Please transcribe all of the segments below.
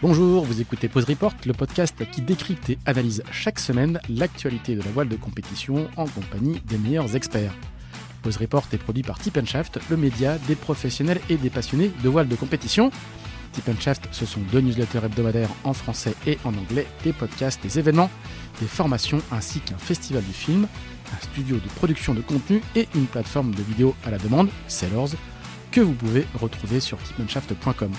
Bonjour, vous écoutez Pause Report, le podcast qui décrypte et analyse chaque semaine l'actualité de la voile de compétition en compagnie des meilleurs experts. Pause Report est produit par Tip & Shaft, le média des professionnels et des passionnés de voile de compétition. Tip & Shaft, ce sont 2 newsletters hebdomadaires en français et en anglais, des podcasts, des événements, des formations ainsi qu'un festival du film, un studio de production de contenu et une plateforme de vidéos à la demande, Sellers, que vous pouvez retrouver sur tipshaft.com.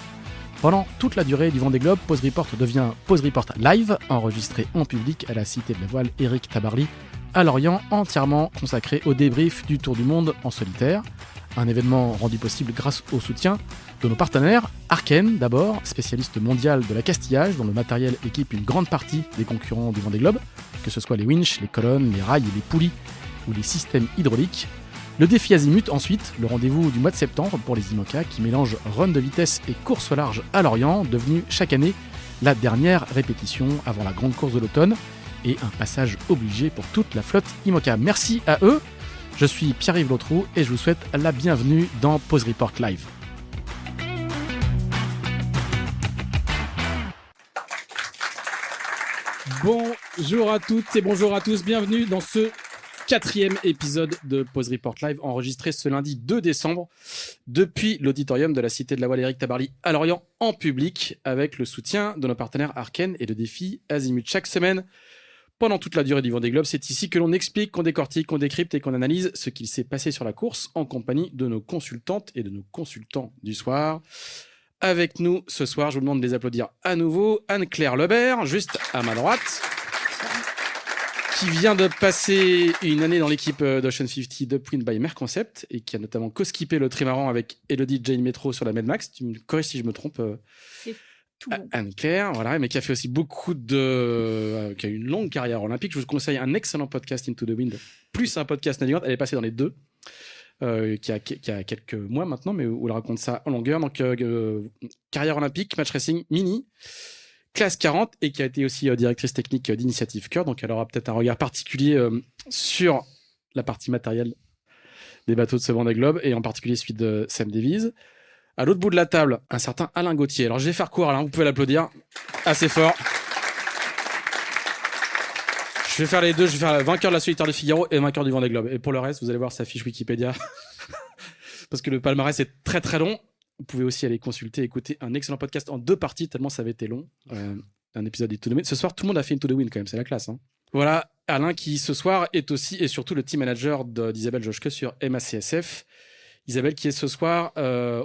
Pendant toute la durée du Vendée Globe, Pause Report devient Pause Report Live, enregistré en public à la Cité de la Voile Éric Tabarly, à Lorient, entièrement consacré au débrief du Tour du Monde en solitaire. Un événement rendu possible grâce au soutien de nos partenaires. Arken, d'abord, spécialiste mondial de l'accastillage, dont le matériel équipe une grande partie des concurrents du Vendée Globe, que ce soit les winches, les colonnes, les rails et les poulies ou les systèmes hydrauliques. Le défi Azimut, ensuite, le rendez-vous du mois de septembre pour les IMOCA qui mélange run de vitesse et course au large à Lorient, devenu chaque année la dernière répétition avant la grande course de l'automne et un passage obligé pour toute la flotte IMOCA. Merci à eux, je suis Pierre-Yves Lautroux et je vous souhaite la bienvenue dans Pause Report Live. Bonjour à toutes et bonjour à tous, bienvenue dans ce 4e épisode de Pause Report Live, enregistré ce lundi 2 décembre depuis l'auditorium de la Cité de la Voile Éric Tabarly à Lorient en public avec le soutien de nos partenaires Arken et le défi Azimut. Chaque semaine, pendant toute la durée du Vendée Globe, c'est ici que l'on explique, qu'on décortique, qu'on décrypte et qu'on analyse ce qu'il s'est passé sur la course en compagnie de nos consultantes et de nos consultants du soir. Avec nous ce soir, je vous demande de les applaudir à nouveau. Anne-Claire Lebert, juste à ma droite, qui vient de passer une année dans l'équipe d'Ocean 50 d'Upwind by Merconcept et qui a notamment co-skippé le trimaran avec Elodie Jane Metro sur la Mad Max. Tu me corriges si je me trompe. C'est tout bon. Anne-Claire, voilà, mais qui a fait aussi qui a une longue carrière olympique. Je vous conseille un excellent podcast Into the Wind, plus un podcast navigante. Elle est passée dans les deux, qui a quelques mois maintenant, mais où elle raconte ça en longueur. Donc, carrière olympique, match racing mini. Classe 40 et qui a été aussi directrice technique d'Initiative Cœur, donc elle aura peut-être un regard particulier sur la partie matérielle des bateaux de ce Vendée Globe et en particulier celui de Sam Davies. À l'autre bout de la table, un certain Alain Gauthier. Alors je vais faire court, Alain, vous pouvez l'applaudir assez fort. Je vais faire les deux, je vais faire vainqueur de la solitaire de Figaro et vainqueur du Vendée Globe. Et pour le reste, vous allez voir sa fiche Wikipédia parce que le palmarès est très très long. Vous pouvez aussi aller consulter, écouter un excellent podcast en 2 parties, tellement ça avait été long. Un épisode d'Into the Wind. Ce soir, tout le monde a fait Into the Wind quand même, c'est la classe. Hein. Voilà, Alain qui ce soir est aussi et surtout le team manager d'Isabelle Joschke sur MACSF. Isabelle qui est ce soir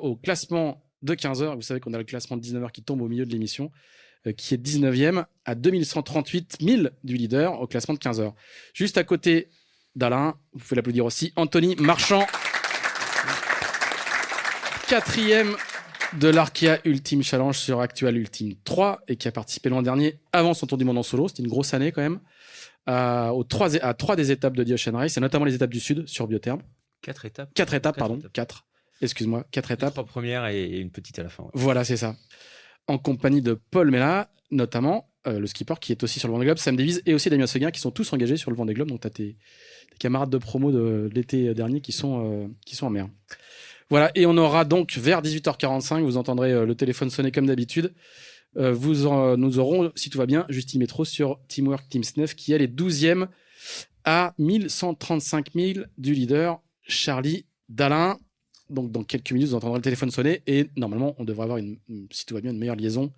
au classement de 15h. Vous savez qu'on a le classement de 19h qui tombe au milieu de l'émission, qui est 19e à 2138 000 du leader au classement de 15h. Juste à côté d'Alain, vous pouvez l'applaudir aussi, Anthony Marchand. 4e de l'Arkea Ultime Challenge sur Actual Ultime 3 et qui a participé l'an dernier avant son tour du monde en solo. C'était une grosse année quand même. À 3 des étapes de The Ocean Race, et notamment les étapes du Sud sur Biotherme. 4 étapes. 4 étapes, pardon. 4. Excuse-moi, 4 étapes. 3 premières et une petite à la fin. Ouais. Voilà, c'est ça. En compagnie de Paul Mella, notamment, le skipper qui est aussi sur le Vendée Globe, Sam Davies et aussi Damien Seguin qui sont tous engagés sur le Vendée Globe. Donc, tu as tes camarades de promo de l'été dernier qui sont en mer. Voilà, et on aura donc vers 18h45, vous entendrez le téléphone sonner comme d'habitude. Nous aurons, si tout va bien, Justine Métro sur Teamwork Team Snuff qui elle est 12e à 1135 000 du leader Charlie Dalin. Donc dans quelques minutes, vous entendrez le téléphone sonner et normalement, on devrait avoir, si tout va bien, une meilleure liaison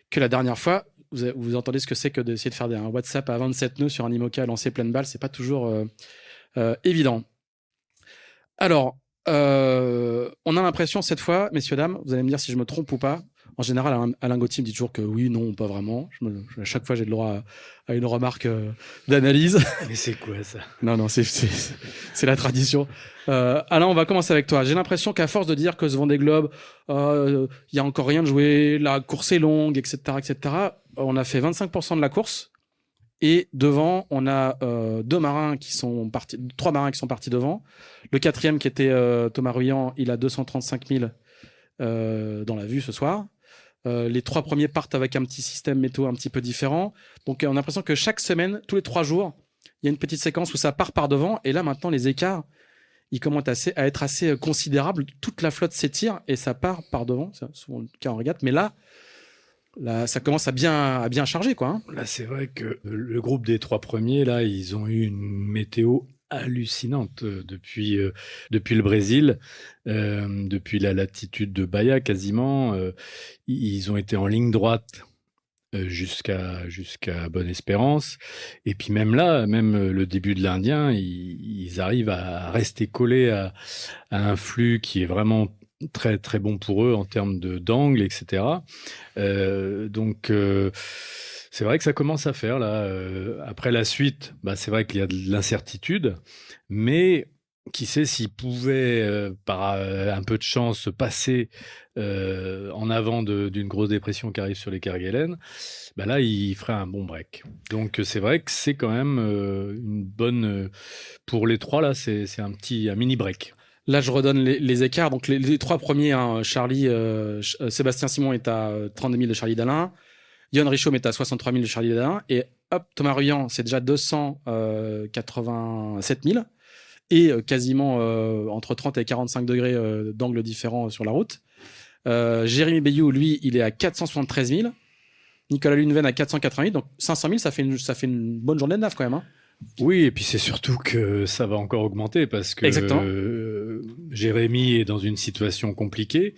que la dernière fois. Vous entendez ce que c'est que d'essayer de faire un WhatsApp à 27 nœuds sur un IMOCA lancé pleine balle, c'est pas toujours évident. Alors, on a l'impression cette fois, messieurs dames, vous allez me dire si je me trompe ou pas. En général, Alain Gauthier me dit toujours que oui, non, pas vraiment. À chaque fois, j'ai le droit à une remarque d'analyse. Mais c'est quoi ça ? Non, c'est la tradition. Alain, on va commencer avec toi. J'ai l'impression qu'à force de dire que ce Vendée Globe, il y a encore rien de joué, la course est longue, etc., on a fait 25% de la course. Et devant, on a 3 marins qui sont partis devant. Le 4e qui était Thomas Ruyant, il a 235 000 dans la vue ce soir. Les 3 premiers partent avec un petit système météo un petit peu différent. Donc on a l'impression que chaque semaine, tous les 3 jours, il y a une petite séquence où ça part par devant. Et là maintenant, les écarts, ils commencent à être assez considérables. Toute la flotte s'étire et ça part par devant. C'est souvent le cas en régate. Mais là, Là, ça commence à bien charger, quoi. Hein. Là, c'est vrai que le groupe des 3 premiers, là, ils ont eu une météo hallucinante depuis le Brésil, depuis la latitude de Bahia quasiment. Ils ont été en ligne droite jusqu'à Bonne-Espérance. Et puis même là, même le début de l'Indien, ils arrivent à rester collés à un flux qui est vraiment très très bon pour eux en termes d'angle, etc. Donc c'est vrai que ça commence à faire là. Après la suite, c'est vrai qu'il y a de l'incertitude, mais qui sait s'ils pouvaient, par un peu de chance, se passer en avant d'une grosse dépression qui arrive sur les Kerguelen, là, il ferait un bon break. Donc, c'est vrai que c'est quand même une bonne... pour les 3, là, c'est un mini break. Là, je redonne les écarts. Donc, les 3 premiers, hein, Charlie, Sébastien Simon est à 32 000 de Charlie Dalin. Yon Richaum est à 63 000 de Charlie Dalin. Et hop, Thomas Ruyant, c'est déjà 287 000. Et quasiment entre 30 et 45 degrés d'angle différents sur la route. Jérémy Bayou, lui, il est à 473 000. Nicolas Luneven à 488. Donc 500 000, ça fait une bonne journée de NAF quand même. Hein. Oui, et puis c'est surtout que ça va encore augmenter parce que Jérémy est dans une situation compliquée.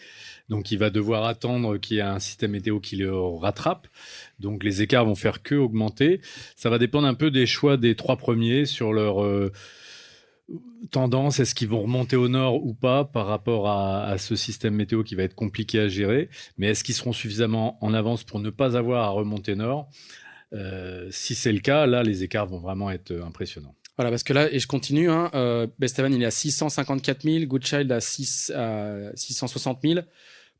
Donc, il va devoir attendre qu'il y ait un système météo qui le rattrape. Donc, les écarts vont faire que augmenter. Ça va dépendre un peu des choix des 3 premiers sur leur tendance. Est-ce qu'ils vont remonter au nord ou pas par rapport à ce système météo qui va être compliqué à gérer? Mais est-ce qu'ils seront suffisamment en avance pour ne pas avoir à remonter nord? Si c'est le cas, là, les écarts vont vraiment être impressionnants. Voilà, parce que là, et je continue, hein, Bestevan, il est à 654 000, Goodchild à 660 000,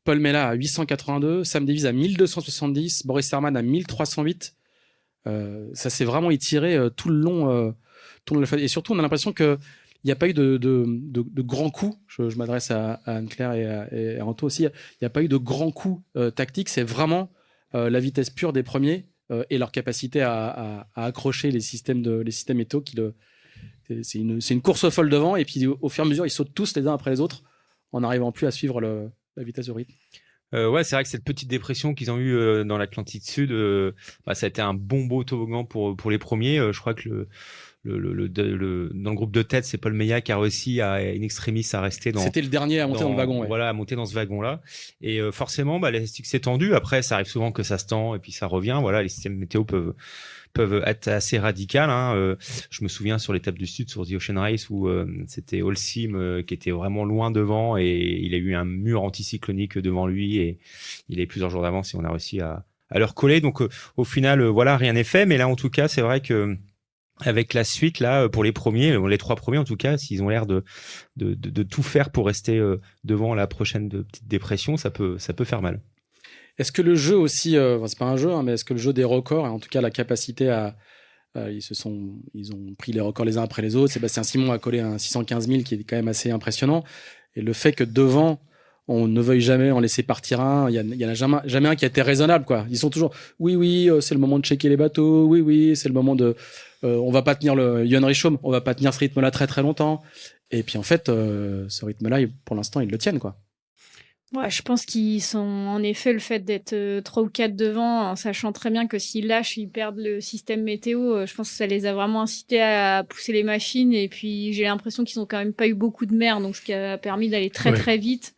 Paul Mella à 882, Sam Davies à 1270, Boris Herman à 1308. Ça s'est vraiment étiré tout le long de la fête. Et surtout, on a l'impression qu'il n'y a pas eu de grands coups. Je m'adresse à Anne-Claire et à Anto aussi. Il n'y a pas eu de grands coups tactiques. C'est vraiment la vitesse pure des premiers et leur capacité à accrocher les systèmes météo. C'est une course folle devant. Et puis, au fur et à mesure, ils sautent tous les uns après les autres en n'arrivant plus à suivre la vitesse au rythme. Ouais, c'est vrai que cette petite dépression qu'ils ont eue dans l'Atlantique Sud, ça a été un bon beau toboggan pour les premiers. Je crois que dans le groupe de tête, c'est Paul Meillat qui a réussi in extremis à rester dans... C'était le dernier à monter dans le wagon. Ouais. Voilà, à monter dans ce wagon-là. Et forcément, l'élastique s'est tendu. Après, ça arrive souvent que ça se tend et puis ça revient. Voilà, les systèmes météo peuvent être assez radicales. Hein. Je me souviens sur l'étape du Sud, sur The Ocean Race, où c'était Holcim qui était vraiment loin devant et il a eu un mur anticyclonique devant lui et il avait plusieurs jours d'avance et on a réussi à leur coller. Donc au final, rien n'est fait. Mais là, en tout cas, c'est vrai que avec la suite, là, pour les 3 premiers en tout cas, s'ils ont l'air de tout faire pour rester devant la prochaine petite dépression, ça peut faire mal. Est-ce que le jeu aussi, c'est pas un jeu, hein, mais est-ce que le jeu des records, et en tout cas la capacité à... ils ont pris les records les uns après les autres. Sébastien Simon a collé un 615 000 qui est quand même assez impressionnant. Et le fait que devant, on ne veuille jamais en laisser partir un, il y en a jamais un qui a été raisonnable, quoi. Ils sont toujours, oui, c'est le moment de checker les bateaux, oui, c'est le moment de... on va pas tenir Yon Richaum, on va pas tenir ce rythme-là très très longtemps. Et puis en fait, ce rythme-là, pour l'instant, ils le tiennent, quoi. Ouais, je pense qu'ils sont en effet le fait d'être 3 ou 4 devant, en sachant très bien que s'ils lâchent, ils perdent le système météo. Je pense que ça les a vraiment incités à pousser les machines. Et puis j'ai l'impression qu'ils ont quand même pas eu beaucoup de mer, donc ce qui a permis d'aller très très vite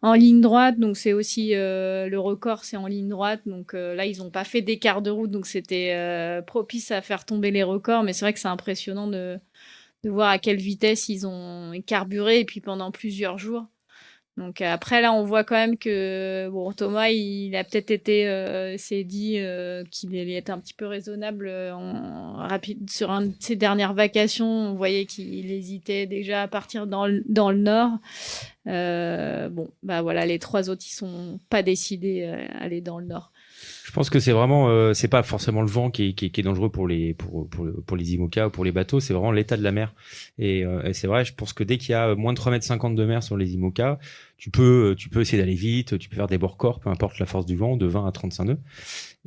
en ligne droite. Donc c'est aussi le record, c'est en ligne droite. Donc là ils ont pas fait d'écart de route, donc c'était propice à faire tomber les records. Mais c'est vrai que c'est impressionnant de voir à quelle vitesse ils ont carburé et puis pendant plusieurs jours. Donc après là on voit quand même que Thomas il a peut-être été s'est dit qu'il allait être un petit peu raisonnable rapide sur un de ses dernières vacations. On voyait qu'il hésitait déjà à partir dans le nord. Voilà, les 3 autres ils sont pas décidés à aller dans le nord. Je pense que c'est vraiment, c'est pas forcément le vent qui est dangereux pour les IMOCA ou pour les bateaux, c'est vraiment l'état de la mer. Et c'est vrai, je pense que dès qu'il y a moins de 3,50 m de mer sur les IMOCA, tu peux essayer d'aller vite, tu peux faire des bord-corps, peu importe la force du vent, de 20 à 35 nœuds.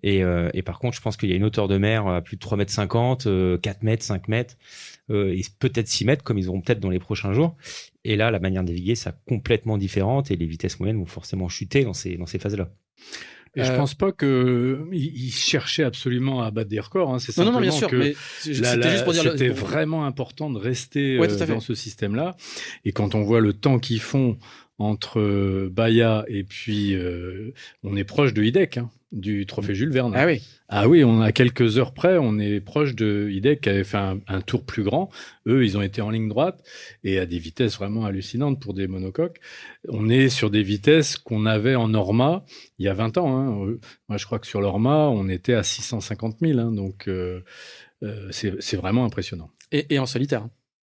Et par contre, je pense qu'il y a une hauteur de mer à plus de 3,50 m, 4 mètres, 5 mètres, et peut-être 6 mètres, comme ils auront peut-être dans les prochains jours. Et là, la manière de naviguer sera complètement différente et les vitesses moyennes vont forcément chuter dans ces phases-là. Et je pense pas qu'il cherchait absolument à battre des records. Hein. C'est simplement non, bien sûr, que mais c'était juste pour dire. C'était vraiment important de rester tout à dans ce système-là. Et quand on voit le temps qu'ils font entre Bahia et puis on est proche de Hidek, hein, du trophée Jules Verne. Ah oui. Ah oui, on a quelques heures près, on est proche de Hidek qui avait fait un tour plus grand. Eux, ils ont été en ligne droite et à des vitesses vraiment hallucinantes pour des monocoques. On est sur des vitesses qu'on avait en Norma il y a 20 ans. Hein. Moi, je crois que sur l'Orma, on était à 650 000. Hein, donc, c'est vraiment impressionnant. Et en solitaire.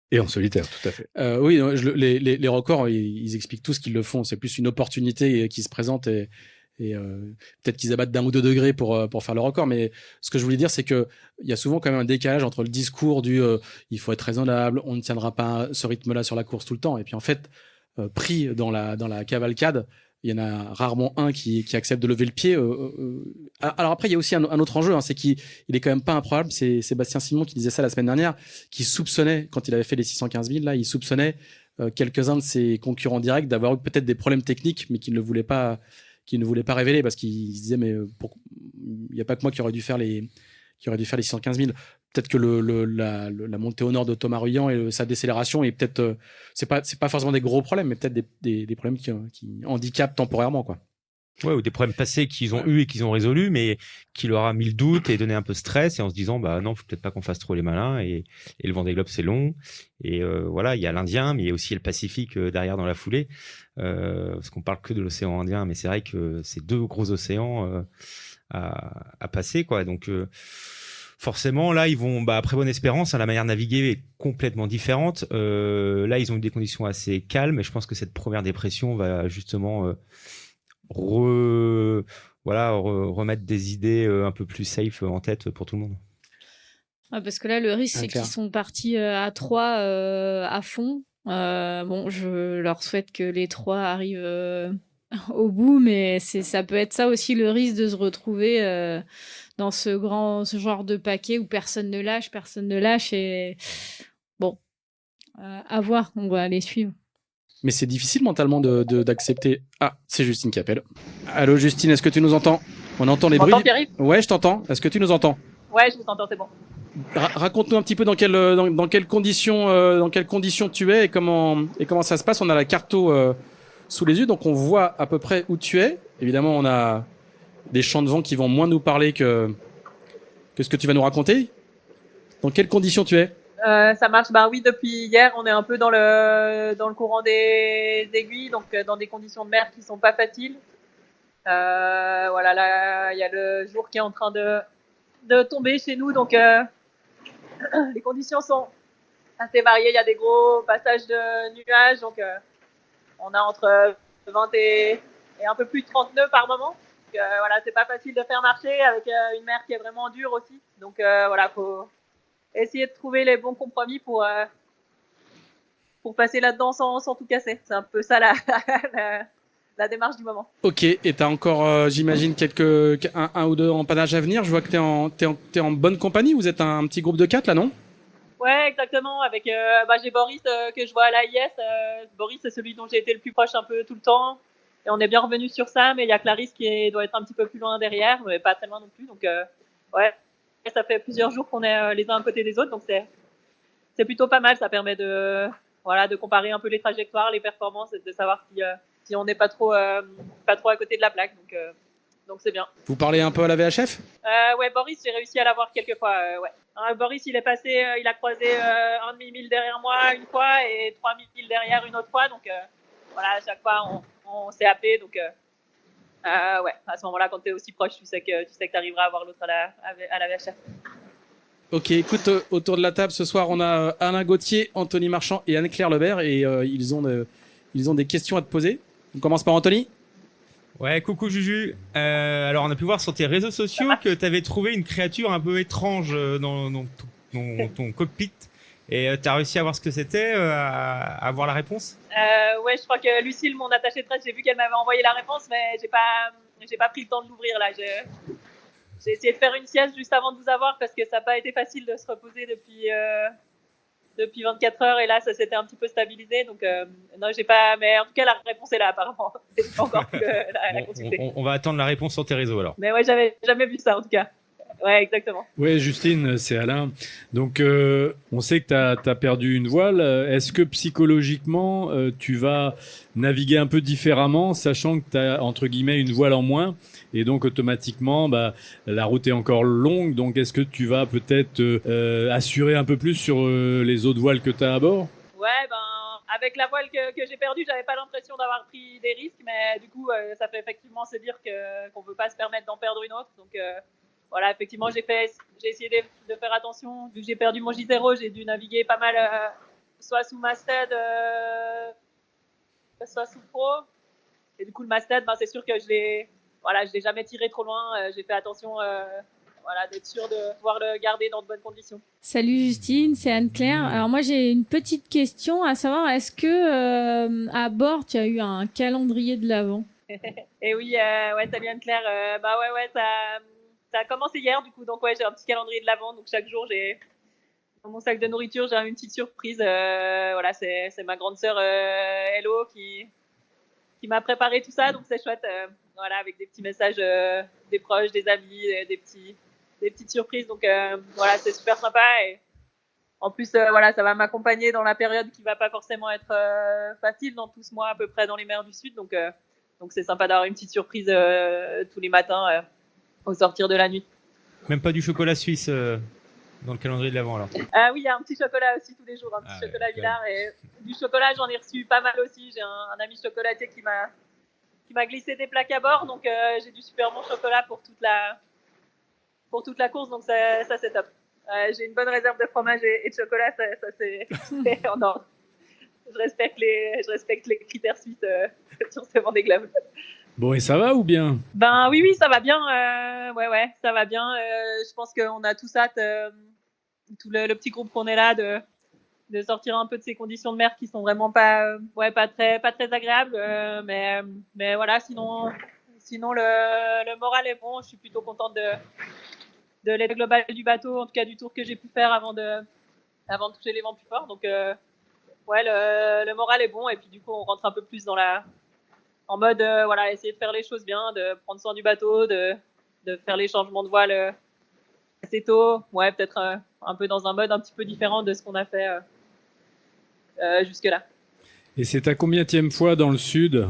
Et en solitaire, tout à fait. Oui, les records, ils expliquent tous qu'ils le font. C'est plus une opportunité qui se présente et peut-être qu'ils abattent d'1 ou 2 degrés pour faire le record. Mais ce que je voulais dire, c'est que il y a souvent quand même un décalage entre le discours du il faut être raisonnable, on ne tiendra pas ce rythme-là sur la course tout le temps. Et puis en fait, pris dans la cavalcade, il y en a rarement un qui accepte de lever le pied. Alors après, il y a aussi un autre enjeu, hein, c'est qu'il est quand même pas improbable. C'est Sébastien Simon qui disait ça la semaine dernière, qui soupçonnait, quand il avait fait les 615 000, là, il soupçonnait quelques-uns de ses concurrents directs d'avoir eu peut-être des problèmes techniques, mais qu'il ne voulait pas révéler parce qu'il se disait, mais il n'y a pas que moi qui aurait dû faire les 615 000. Peut-être que la montée au nord de Thomas Ruyant et sa décélération est peut-être, c'est pas forcément des gros problèmes, mais peut-être des problèmes qui handicapent temporairement, quoi. Ouais, ou des problèmes passés qu'ils ont eu et qu'ils ont résolus, mais qui leur a mis le doute et donné un peu de stress et en se disant, bah non, faut peut-être pas qu'on fasse trop les malins et le Vendée Globe c'est long et voilà, il y a l'Indien, mais il y a aussi le Pacifique derrière dans la foulée, parce qu'on parle que de l'océan Indien, mais c'est vrai que c'est 2 gros océans à passer, quoi. Donc forcément, là, ils vont, après Bonne Espérance, hein, la manière de naviguer est complètement différente. Là, ils ont eu des conditions assez calmes et je pense que cette première dépression va justement remettre des idées un peu plus safe en tête pour tout le monde. Ouais, parce que là, le risque, c'est qu'ils sont partis à 3 à fond. Bon, je leur souhaite que les 3 arrivent au bout, mais ça peut être ça aussi le risque de se retrouver dans ce genre de paquet où personne ne lâche et bon, à voir, on va les suivre. Mais c'est difficile mentalement d'accepter. Ah, c'est Justine qui appelle. Allô Justine, est-ce que tu nous entends? On entend les bruits. Ouais, je t'entends. Est-ce que tu nous entends? Ouais, je vous entends, c'est bon. Raconte-nous un petit peu dans quelles conditions tu es et comment ça se passe. On a la carto sous les yeux, donc on voit à peu près où tu es. Évidemment, on a des champs de vent qui vont moins nous parler que ce que tu vas nous raconter. Dans quelles conditions tu es? Ça marche. Ben oui, depuis hier, on est un peu dans le courant des aiguilles, donc dans des conditions de mer qui sont pas faciles. Voilà, là, il y a le jour qui est en train de tomber chez nous, donc les conditions sont assez variées. Il y a des gros passages de nuages, donc on a entre 20 et un peu plus de 30 nœuds par moment. Donc, voilà, c'est pas facile de faire marcher avec une mer qui est vraiment dure aussi. Donc voilà, faut essayer de trouver les bons compromis pour passer là-dedans sans tout casser. C'est un peu ça la démarche du moment. Ok, et t'as encore, j'imagine, un ou 2 empanages à venir. Je vois que t'es en bonne compagnie. Vous êtes un petit groupe de 4 là, non? Ouais, exactement. Avec j'ai Boris que je vois à l'AIS. Boris, c'est celui dont j'ai été le plus proche un peu tout le temps. Et on est bien revenu sur ça, mais il y a Clarisse qui doit être un petit peu plus loin derrière, mais pas très loin non plus. Donc ouais, ça fait plusieurs jours qu'on est les uns à côté des autres, donc c'est plutôt pas mal. Ça permet de comparer un peu les trajectoires, les performances, et de savoir si on n'est pas trop à côté de la plaque. Donc c'est bien. Vous parlez un peu à la VHF? Ouais, Boris, j'ai réussi à l'avoir quelques fois. Ouais. Boris, il est passé, il a croisé un demi-mille derrière moi une fois et 3000 derrière une autre fois. Donc voilà, à chaque fois on s'est happé. Donc ouais, à ce moment-là, quand tu es aussi proche, tu sais que tu arriveras à voir l'autre à la VHF. Ok, écoute, autour de la table ce soir, on a Alain Gauthier, Anthony Marchand et Anne-Claire Lebert, et ils ont des questions à te poser. On commence par Anthony. Ouais, coucou Juju. Alors on a pu voir sur tes réseaux sociaux que tu avais trouvé une créature un peu étrange dans ton cockpit. Et tu as réussi à voir ce que c'était, à avoir la réponse? Ouais, je crois que Lucille, mon attachée de presse, j'ai vu qu'elle m'avait envoyé la réponse, mais j'ai pas pris le temps de l'ouvrir là. J'ai essayé de faire une sieste juste avant de vous avoir parce que ça n'a pas été facile de se reposer depuis depuis 24 heures, et là, ça s'était un petit peu stabilisé. Donc, non, j'ai pas. Mais en tout cas, la réponse est là, apparemment. C'est pas encore que la consulter. On va attendre la réponse sur tes réseaux alors. Mais ouais, j'avais jamais vu ça, en tout cas. Ouais, exactement. Ouais, Justine, c'est Alain. Donc, on sait que tu as perdu une voile. Est-ce que psychologiquement, tu vas naviguer un peu différemment, sachant que tu as, entre guillemets, une voile en moins, et donc automatiquement, la route est encore longue. Donc, est-ce que tu vas peut-être assurer un peu plus sur les autres voiles que tu as à bord? Ouais, avec la voile que j'ai perdue, j'avais pas l'impression d'avoir pris des risques, mais du coup, ça fait effectivement se dire qu'on veut pas se permettre d'en perdre une autre. Donc, voilà, effectivement, j'ai essayé de faire attention. Vu que j'ai perdu mon J0, j'ai dû naviguer pas mal, soit sous masthead, soit sous pro. Et du coup, le masthead, c'est sûr que je l'ai jamais tiré trop loin. J'ai fait attention, d'être sûr de pouvoir le garder dans de bonnes conditions. Salut Justine, c'est Anne-Claire. Alors moi j'ai une petite question à savoir, est-ce que à bord tu as eu un calendrier de l'Avent? Et oui, salut Anne-Claire. Ça a commencé hier du coup, donc ouais, j'ai un petit calendrier de l'Avent. Donc chaque jour, dans mon sac de nourriture, j'ai une petite surprise. C'est ma grande sœur Hello qui m'a préparé tout ça, donc c'est chouette. Avec des petits messages des proches, des amis, des petites surprises. Donc c'est super sympa. Et en plus, ça va m'accompagner dans la période qui va pas forcément être facile dans tout ce mois à peu près dans les mers du Sud. Donc c'est sympa d'avoir une petite surprise tous les matins au sortir de la nuit. Même pas du chocolat suisse dans le calendrier de l'Avent alors? Oui, il y a un petit chocolat aussi tous les jours, un petit chocolat Villard. Et du chocolat, j'en ai reçu pas mal aussi. J'ai un ami chocolatier qui m'a glissé des plaques à bord, donc j'ai du super bon chocolat pour toute la course, donc ça c'est top. J'ai une bonne réserve de fromage et de chocolat, ça c'est en ordre. Je respecte les critères suisses sur ce Vendée Globe. Bon, et ça va ou bien? Oui, ça va bien. Ouais, ça va bien. Je pense qu'on a tous hâte, tout le petit groupe qu'on est là, de sortir un peu de ces conditions de mer qui sont vraiment pas très agréables. Mais voilà, sinon le moral est bon. Je suis plutôt contente de l'état global du bateau, en tout cas du tour que j'ai pu faire avant de toucher les vents plus forts. Donc le moral est bon, et puis du coup on rentre un peu plus en mode essayer de faire les choses bien, de prendre soin du bateau, de faire les changements de voile assez tôt. Ouais, peut-être un peu dans un mode un petit peu différent de ce qu'on a fait jusque-là. Et c'est ta combienième fois dans le Sud?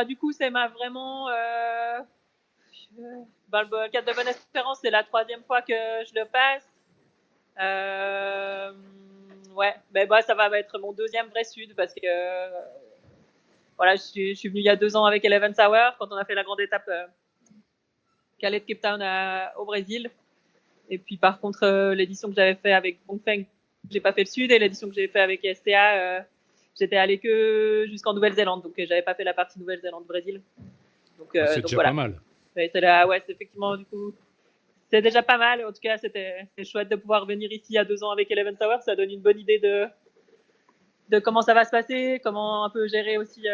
Du coup, c'est vraiment le Cap de Bonne-Espérance, c'est la 3e fois que je le passe. Ça va être mon 2e vrai Sud, parce que je suis venue il y a 2 ans avec Eleven Hour quand on a fait la grande étape Calais de Cape Town au Brésil. Et puis par contre, l'édition que j'avais fait avec Bongfeng, j'ai pas fait le Sud, et l'édition que j'ai fait avec STA, j'étais allée que jusqu'en Nouvelle-Zélande, donc j'avais pas fait la partie Nouvelle-Zélande-Brésil. C'est déjà pas mal. C'est effectivement, du coup, c'est déjà pas mal. En tout cas, c'est chouette de pouvoir venir ici il y a 2 ans avec Eleven Hour. Ça donne une bonne idée de comment ça va se passer, comment un peu gérer aussi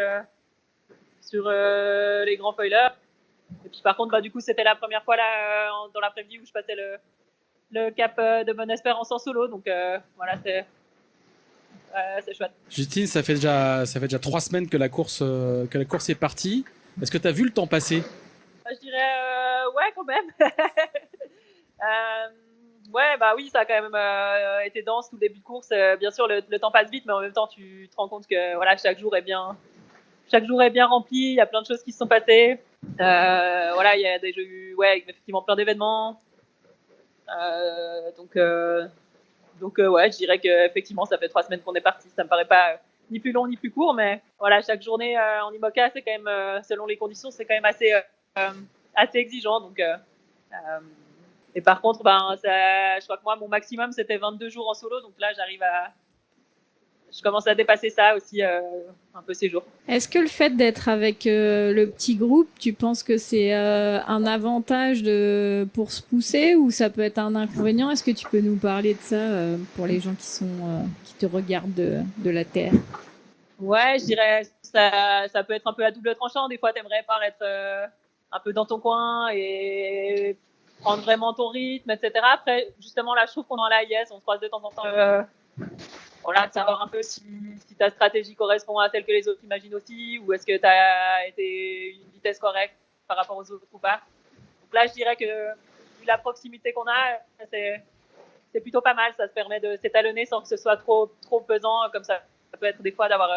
sur les grands foilers. Et puis par contre, du coup, c'était la première fois là dans l'après-midi où je passais le cap de Bonne-Espérance en solo. Donc c'est chouette. Justine, ça fait déjà 3 semaines que la course est partie. Est-ce que tu as vu le temps passer? Je dirais ouais, quand même. Oui, ça a quand même été dense tout le début de course. Bien sûr, le temps passe vite, mais en même temps, tu te rends compte que chaque jour est bien rempli. Il y a plein de choses qui se sont passées. Il y a déjà eu effectivement plein d'événements. Donc je dirais que effectivement, ça fait 3 semaines qu'on est parti. Ça me paraît pas ni plus long ni plus court, mais chaque journée en IMOCA, c'est quand même selon les conditions, c'est quand même assez exigeant. Donc et par contre, je crois que moi, mon maximum, c'était 22 jours en solo. Donc là, je commence à dépasser ça aussi un peu ces jours. Est-ce que le fait d'être avec le petit groupe, tu penses que c'est un avantage pour se pousser, ou ça peut être un inconvénient? Est-ce que tu peux nous parler de ça pour les gens qui te regardent de la terre? Ouais, je dirais ça peut être un peu à double tranchant. Des fois, t'aimerais pas être un peu dans ton coin et prendre vraiment ton rythme, etc. Après, justement, là, je trouve qu'on est à l'AIS, on se croise de temps en temps voilà, de savoir un peu si ta stratégie correspond à celle que les autres imaginent aussi, ou est-ce que tu as été une vitesse correcte par rapport aux autres ou pas. Donc là, je dirais que vu la proximité qu'on a, c'est plutôt pas mal. Ça se permet de s'étalonner sans que ce soit trop pesant, comme ça peut être des fois d'avoir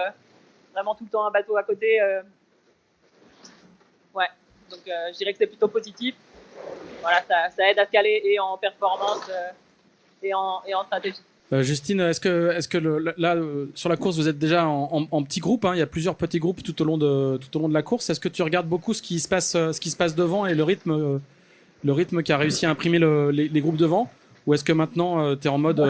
vraiment tout le temps un bateau à côté. Ouais, donc je dirais que c'est plutôt positif. Voilà, ça aide à se caler et en performance et en stratégie. Justine, est-ce que là sur la course vous êtes déjà en petits groupes, hein, il y a plusieurs petits groupes tout au long de la course. Est-ce que tu regardes beaucoup ce qui se passe devant et le rythme qu'a réussi à imprimer les groupes devant, ou est-ce que maintenant tu es en mode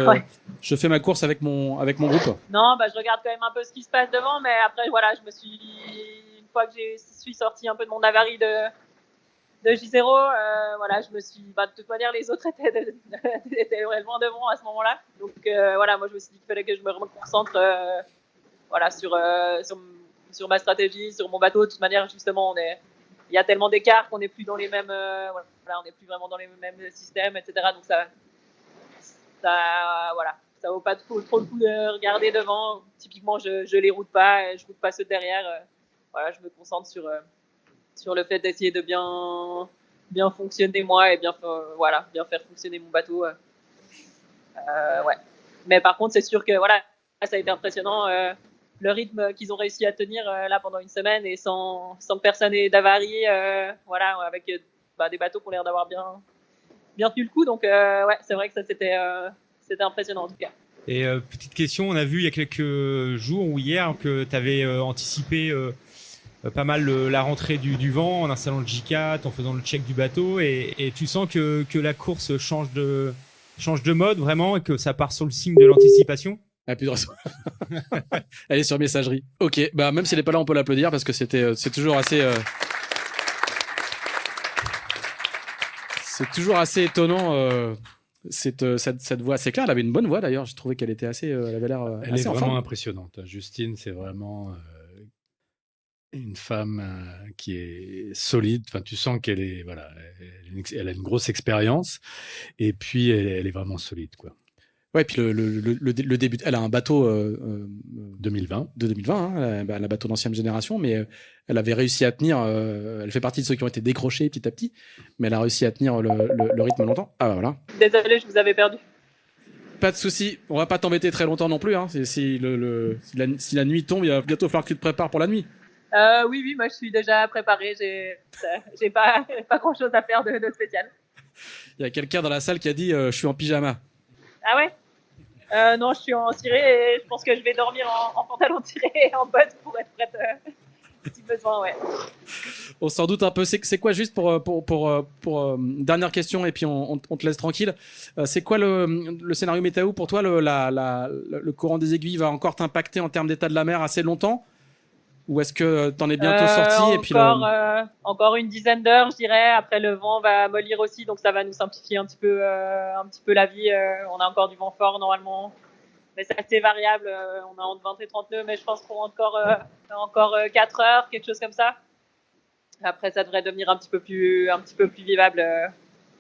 je fais ma course avec mon groupe? Non, je regarde quand même un peu ce qui se passe devant, mais après voilà, une fois que je suis sortie un peu de mon avarie de J0, voilà, je me suis, de toute manière, les autres étaient vraiment devant à ce moment-là. Donc voilà, moi je me suis dit qu'il fallait que je me concentre, voilà, sur ma stratégie, sur mon bateau. De toute manière, justement, il y a tellement d'écart qu'on n'est plus dans les mêmes, voilà, on n'est plus vraiment dans les mêmes systèmes, etc. Donc voilà, ça vaut pas trop le coup de regarder devant. Typiquement, je les route pas, je route pas ceux derrière. Voilà, je me concentre sur le fait d'essayer de bien fonctionner moi et bien faire fonctionner mon bateau. Ouais. Mais par contre, c'est sûr que voilà, ça a été impressionnant le rythme qu'ils ont réussi à tenir là pendant une semaine et sans que personne ait d'avarie, voilà, avec des bateaux qui ont l'air d'avoir bien tenu le coup. Donc ouais, c'est vrai que ça c'était impressionnant en tout cas. Et petite question, on a vu il y a quelques jours ou hier que tu avais anticipé pas mal la rentrée du vent en installant le J4, en faisant le check du bateau, et tu sens que la course change de mode vraiment et que ça part sur le signe de l'anticipation. Ah, plus de raison. Elle est sur messagerie. Ok, même s'il n'est pas là, on peut l'applaudir parce que c'est toujours assez. C'est toujours assez étonnant. Cette voix, c'est clair, elle avait une bonne voix d'ailleurs. J'ai trouvé qu'elle était assez. Elle avait l'air. Elle est vraiment impressionnante. Justine, c'est vraiment une femme qui est solide. Enfin, tu sens qu'elle est elle a une grosse expérience et puis elle est vraiment solide, quoi. Ouais, puis le début, elle a un bateau 2020. De 2020, hein, elle a un bateau d'ancienne génération, mais elle avait réussi à tenir. Elle fait partie de ceux qui ont été décrochés petit à petit, mais elle a réussi à tenir le rythme longtemps. Ah voilà. Désolé, je vous avais perdu. Pas de souci, on va pas t'embêter très longtemps non plus. Hein. Si la nuit tombe, il va bientôt falloir que tu te prépares pour la nuit. Oui, moi je suis déjà préparée. J'ai pas grand chose à faire de spécial. Il y a quelqu'un dans la salle qui a dit je suis en pyjama. Ah ouais? Non, je suis en tiré et je pense que je vais dormir en pantalon tiré et en bottes pour être prête si besoin, ouais. On s'en doute un peu. C'est quoi, juste pour dernière question et puis on te laisse tranquille. C'est quoi le scénario météo pour toi? Le courant des aiguilles va encore t'impacter en termes d'état de la mer assez longtemps? Ou est-ce que t'en es bientôt sorti? Encore une dizaine d'heures, je dirais. Après, le vent va mollir aussi, donc ça va nous simplifier un petit peu la vie. On a encore du vent fort normalement, mais c'est assez variable. On a entre 20 et 30 nœuds, mais je pense qu'on a encore 4 heures, quelque chose comme ça. Après, ça devrait devenir un petit peu plus vivable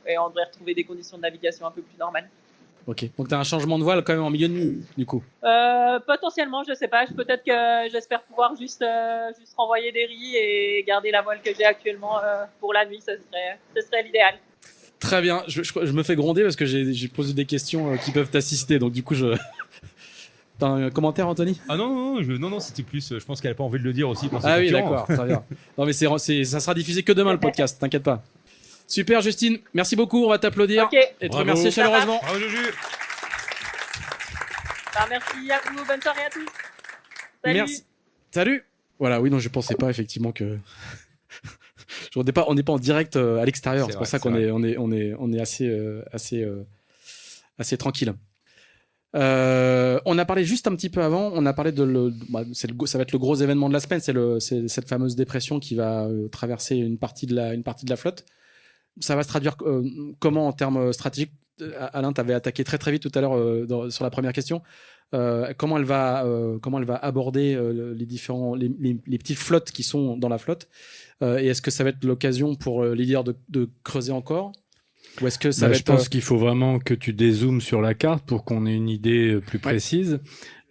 et on devrait retrouver des conditions de navigation un peu plus normales. Ok, donc tu as un changement de voile quand même en milieu de nuit, du coup? Potentiellement, je sais pas. Peut-être que j'espère pouvoir juste renvoyer des riz et garder la voile que j'ai actuellement pour la nuit. Ce serait l'idéal. Très bien. Je me fais gronder parce que j'ai posé des questions qui peuvent t'assister. Donc du coup, T'as un commentaire, Anthony? Ah non, c'était plus. Je pense qu'elle n'a pas envie de le dire aussi. Pour ah oui, d'accord, très bien. Non mais ça sera diffusé que demain le podcast. T'inquiète pas. Super, Justine, merci beaucoup, on va t'applaudir et te remercier chaleureusement. Bravo, Juju. Merci à vous, bonne soirée à tous. Salut. Merci. Salut. Voilà, oui, non, je pensais pas effectivement que on n'est pas en direct à l'extérieur, c'est pour ça qu'on est assez tranquille. On a parlé juste un petit peu avant, on a parlé ça va être le gros événement de la semaine, c'est cette fameuse dépression qui va traverser une partie de la flotte. Ça va se traduire comment en termes stratégiques? Alain, tu avais attaqué très très vite tout à l'heure sur la première question. Comment elle va aborder les petites flottes qui sont dans la flotte, et est-ce que ça va être l'occasion pour les leaders de creuser encore, ou est-ce que ça va je pense qu'il faut vraiment que tu dézoomes sur la carte pour qu'on ait une idée plus précise.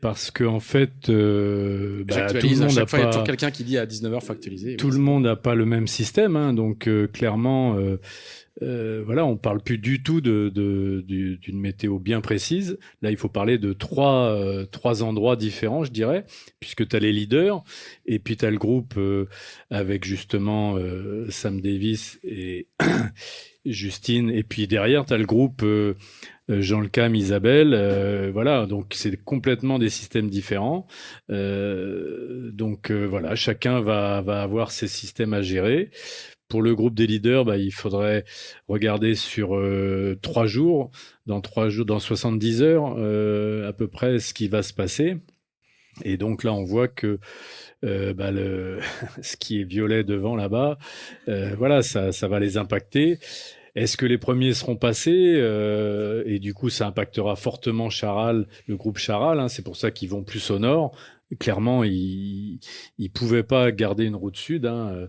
Parce que en fait, tout le J'actualise, à monde n'a chaque fois, il y a pas, toujours quelqu'un qui dit à 19h, faut actualiser. tout le monde n'a pas le même système, hein, donc clairement, voilà, on parle plus du tout d'une météo bien précise. Là, il faut parler de trois endroits différents, je dirais, puisque tu as les leaders, et puis tu as le groupe avec justement Sam Davis et Justine, et puis derrière, tu as le groupe Jean Le Cam, Isabelle, voilà, donc c'est complètement des systèmes différents. Donc voilà, chacun va avoir ses systèmes à gérer. Pour le groupe des leaders, il faudrait regarder sur 3 jours, dans 70 heures à peu près ce qui va se passer. Et donc là, on voit que ce qui est violet devant là-bas, voilà, ça va les impacter. Est-ce que les premiers seront passés et du coup, ça impactera fortement Charal, le groupe Charal, hein, c'est pour ça qu'ils vont plus au nord. Clairement, ils pouvaient pas garder une route sud, hein.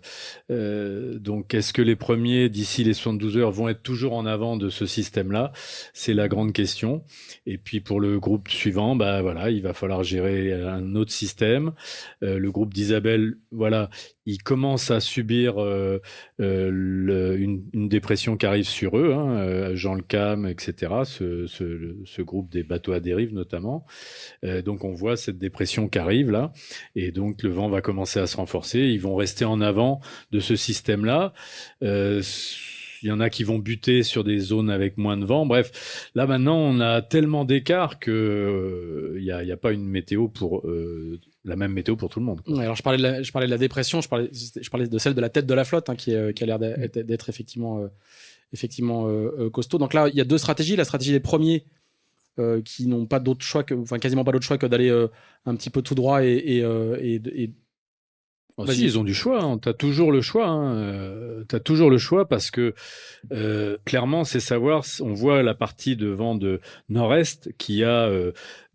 Donc, est-ce que les premiers, d'ici les 72 heures, vont être toujours en avant de ce système-là? C'est la grande question. Et puis, pour le groupe suivant, voilà, il va falloir gérer un autre système. Le groupe d'Isabelle, voilà, il commence à subir une dépression qui arrive sur eux, hein, Jean Le Cam, etc. Ce groupe des bateaux à dérive, notamment. Donc, on voit cette dépression qui arrive là, et donc le vent va commencer à se renforcer. Ils vont rester en avant de ce système-là. Il y en a qui vont buter sur des zones avec moins de vent. Bref, là maintenant, on a tellement d'écart que il y a pas une météo pour la même météo pour tout le monde. Ouais, alors je parlais de la dépression, je parlais de celle de la tête de la flotte, hein, qui a l'air d'être effectivement costaud. Donc là, il y a 2 stratégies. La stratégie des premiers qui n'ont pas d'autre choix quasiment pas d'autre choix que d'aller un petit peu tout droit et si, ils ont du choix, hein. T'as toujours le choix, hein. T'as toujours le choix parce que clairement, c'est savoir. On voit la partie de vent de nord-est qui a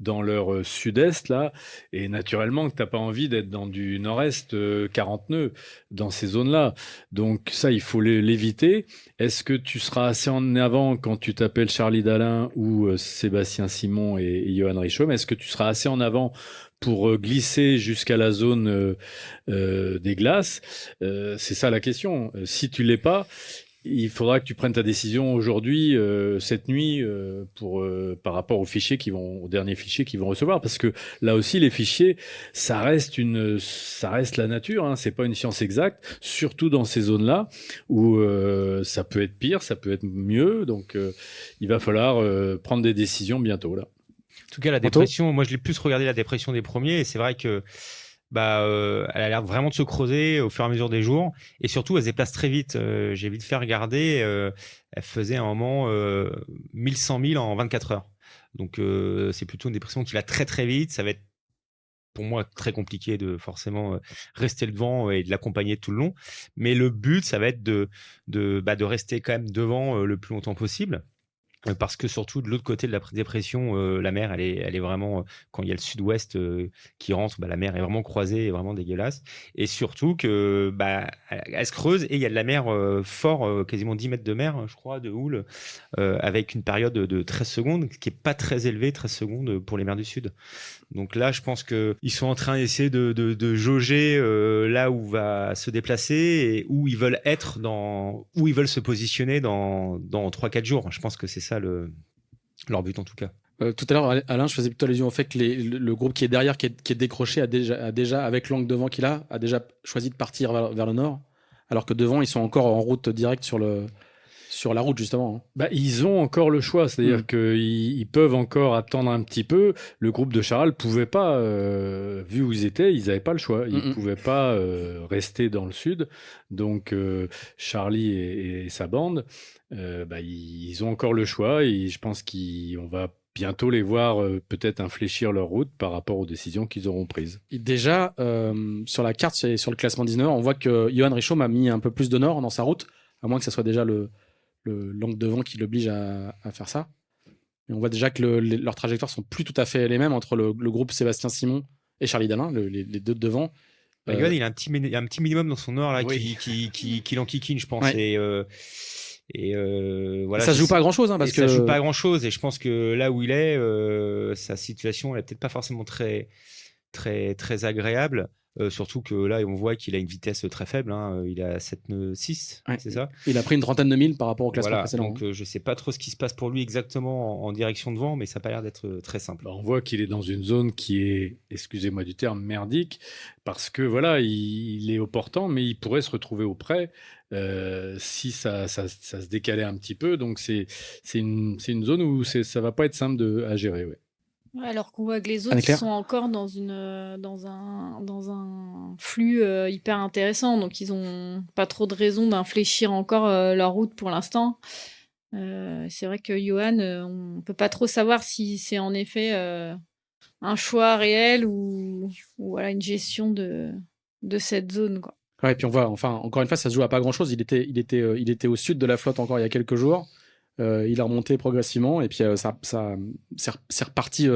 dans leur sud-est là, et naturellement que t'as pas envie d'être dans du nord-est 40 nœuds dans ces zones-là. Donc ça, il faut l'éviter. Est-ce que tu seras assez en avant quand tu t'appelles Charlie Dalin ou Sébastien Simon et Johan Richomme? Est-ce que tu seras assez en avant pour glisser jusqu'à la zone des glaces? C'est ça la question. Si tu l'es pas, il faudra que tu prennes ta décision aujourd'hui, cette nuit, par rapport aux fichiers aux derniers fichiers qu'ils vont recevoir, parce que là aussi les fichiers, ça reste la nature, hein, c'est pas une science exacte, surtout dans ces zones-là où ça peut être pire, ça peut être mieux, donc il va falloir prendre des décisions bientôt là. En tout cas, la dépression, moi je l'ai plus regardé la dépression des premiers, et c'est vrai que elle a l'air vraiment de se creuser au fur et à mesure des jours, et surtout elle se déplace très vite. J'ai vite fait regarder, elle faisait à un moment 1100 000 en 24 heures. Donc c'est plutôt une dépression qui va très très vite. Ça va être pour moi très compliqué de forcément rester devant et de l'accompagner tout le long. Mais le but, ça va être de rester quand même devant le plus longtemps possible. Parce que surtout de l'autre côté de la dépression, la mer, elle est vraiment, quand il y a le sud-ouest qui rentre, la mer est vraiment croisée et vraiment dégueulasse. Et surtout que elle se creuse et il y a de la mer fort, quasiment 10 mètres de mer, je crois, de houle, avec une période de 13 secondes qui est pas très élevée, 13 secondes pour les mers du sud. Donc là, je pense que ils sont en train d'essayer de jauger là où va se déplacer et où ils veulent être où ils veulent se positionner dans 3-4 jours. Je pense que c'est ça leur but en tout cas. Tout à l'heure, Alain, je faisais plutôt allusion au fait que le groupe qui est derrière, qui est décroché, a déjà, avec l'angle de vent qu'il a déjà choisi de partir vers le nord, alors que devant, ils sont encore en route directe sur la route, justement. Ils ont encore le choix, c'est-à-dire qu'ils peuvent encore attendre un petit peu. Le groupe de Charal pouvait pas, vu où ils étaient, ils n'avaient pas le choix. Ils pouvaient pas rester dans le sud. Donc, Charlie et sa bande, ils ont encore le choix et je pense qu'on va bientôt les voir peut-être infléchir leur route par rapport aux décisions qu'ils auront prises. Et déjà, sur la carte, sur le classement 19, on voit que Johan Richomme a mis un peu plus de nord dans sa route, à moins que ce soit déjà l'angle de vent qui l'oblige à faire ça. Et on voit déjà que leurs trajectoires sont plus tout à fait les mêmes entre le groupe Sébastien Simon et Charlie Dalin, les deux de devant. Johan, il a un petit minimum dans son nord là, oui, qui l'enquiquine, je pense. Ouais. Et Et voilà. Ça se joue pas à grand chose, hein, parce que ça joue pas à grand chose. Et je pense que là où il est, sa situation, elle est peut-être pas forcément très, très, très agréable. Surtout que là, on voit qu'il a une vitesse très faible. Hein. Il est à 7,6, Ouais. c'est ça? Il a pris une trentaine de milles par rapport au classement Voilà, précédent. donc je sais pas trop ce qui se passe pour lui exactement en direction de vent, mais ça n'a pas l'air d'être très simple. Bah, on voit qu'il est dans une zone qui est, excusez-moi du terme, merdique, parce que voilà, il est au portant, mais il pourrait se retrouver au près si ça se décalait un petit peu. Donc c'est une zone où ça va pas être simple à gérer. Ouais. Ouais, alors qu'on voit que les autres Anne-Claire sont encore dans un flux hyper intéressant, donc ils ont pas trop de raison d'infléchir encore leur route pour l'instant. C'est vrai que Johan, on peut pas trop savoir si c'est en effet un choix réel ou voilà une gestion de cette zone, quoi. Ouais, et puis on voit, enfin, encore une fois, ça se joue à pas grand-chose. Il était au sud de la flotte encore il y a quelques jours. Il a remonté progressivement et puis c'est reparti.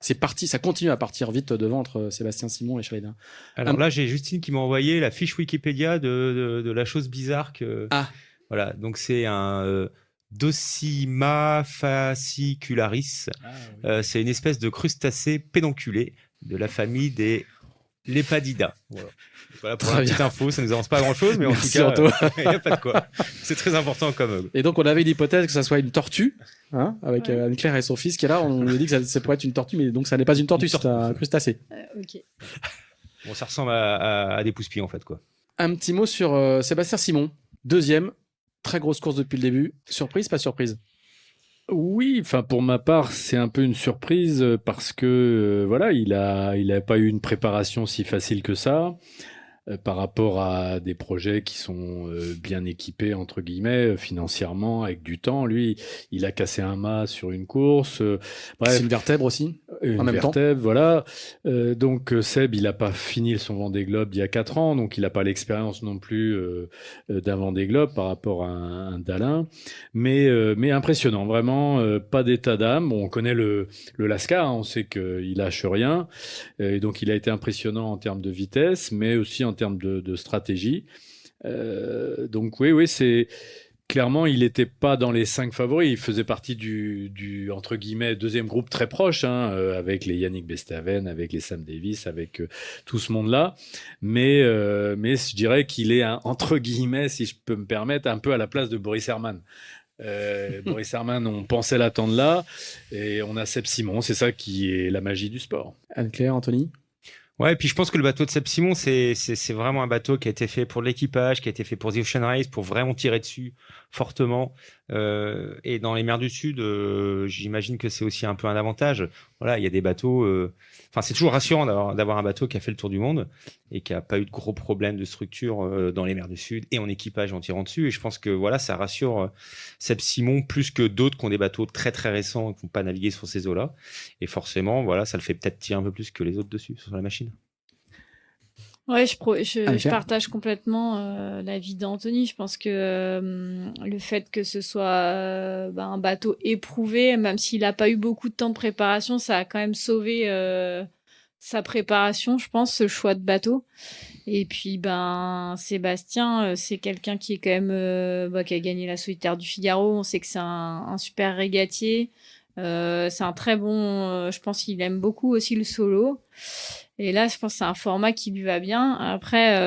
C'est parti, ça continue à partir vite devant entre Sébastien Simon et Charles Hédin. Alors là, j'ai Justine qui m'a envoyé la fiche Wikipédia de la chose bizarre que. Ah. Voilà, donc c'est un Docima fascicularis. C'est une espèce de crustacé pédonculé de la famille des Lepadidae. Voilà pour la petite info, ça ne nous avance pas à grand chose, mais en tout cas, il n'y a pas de quoi. C'est très important comme. Et donc, on avait l'hypothèse que ça soit une tortue, hein, avec Anne-Claire et son fils qui est là. On lui dit que ça pourrait être une tortue, mais donc ça n'est pas une tortue, c'est un crustacé. Ok. Bon, ça ressemble à des pousse-pieds, en fait, quoi. Un petit mot sur Sébastien Simon, deuxième, très grosse course depuis le début. Surprise, pas surprise? Oui, enfin pour ma part, c'est un peu une surprise parce que voilà, il a pas eu une préparation si facile que ça. Par rapport à des projets qui sont bien équipés, entre guillemets, financièrement, avec du temps. Lui, il a cassé un mât sur une course. Bref, c'est une vertèbre aussi, en même temps. Voilà. Donc, Seb, il n'a pas fini son Vendée Globe il y a 4 ans, donc il n'a pas l'expérience non plus d'un Vendée Globe par rapport à un Dalin. Mais impressionnant, vraiment, pas d'état d'âme. Bon, on connaît le Lascar, hein, on sait qu'il lâche rien. Et donc, il a été impressionnant en termes de vitesse, mais aussi en termes de stratégie. Donc oui, c'est clairement, il n'était pas dans les 5 favoris. Il faisait partie du entre guillemets deuxième groupe très proche, hein, avec les Yannick Bestaven, avec les Sam Davis, avec tout ce monde-là. Mais je dirais qu'il est entre guillemets, si je peux me permettre, un peu à la place de Boris Herrmann. Boris Herrmann, on pensait l'attendre là, et on a Seb Simon. C'est ça qui est la magie du sport. Anne-Claire, Anthony? Ouais, et puis je pense que le bateau de Seb Simon, c'est vraiment un bateau qui a été fait pour l'équipage, qui a été fait pour The Ocean Race, pour vraiment tirer dessus fortement. Et dans les mers du Sud, j'imagine que c'est aussi un peu un avantage. Voilà, il y a des bateaux. Enfin, c'est toujours rassurant d'avoir un bateau qui a fait le tour du monde et qui a pas eu de gros problèmes de structure dans les mers du Sud et en équipage en tirant dessus. Et je pense que voilà, ça rassure Seb Simon plus que d'autres qui ont des bateaux très très récents et qui n'ont pas navigué sur ces eaux-là. Et forcément, voilà, ça le fait peut-être tirer un peu plus que les autres dessus sur la machine. Ouais, je partage complètement l'avis d'Anthony. Je pense que le fait que ce soit un bateau éprouvé, même s'il n'a pas eu beaucoup de temps de préparation, ça a quand même sauvé sa préparation, je pense, ce choix de bateau. Et puis, Sébastien, c'est quelqu'un qui est quand même qui a gagné la Solitaire du Figaro. On sait que c'est un super régatier. C'est un très bon. Je pense qu'il aime beaucoup aussi le solo. Et là, je pense que c'est un format qui lui va bien. Après,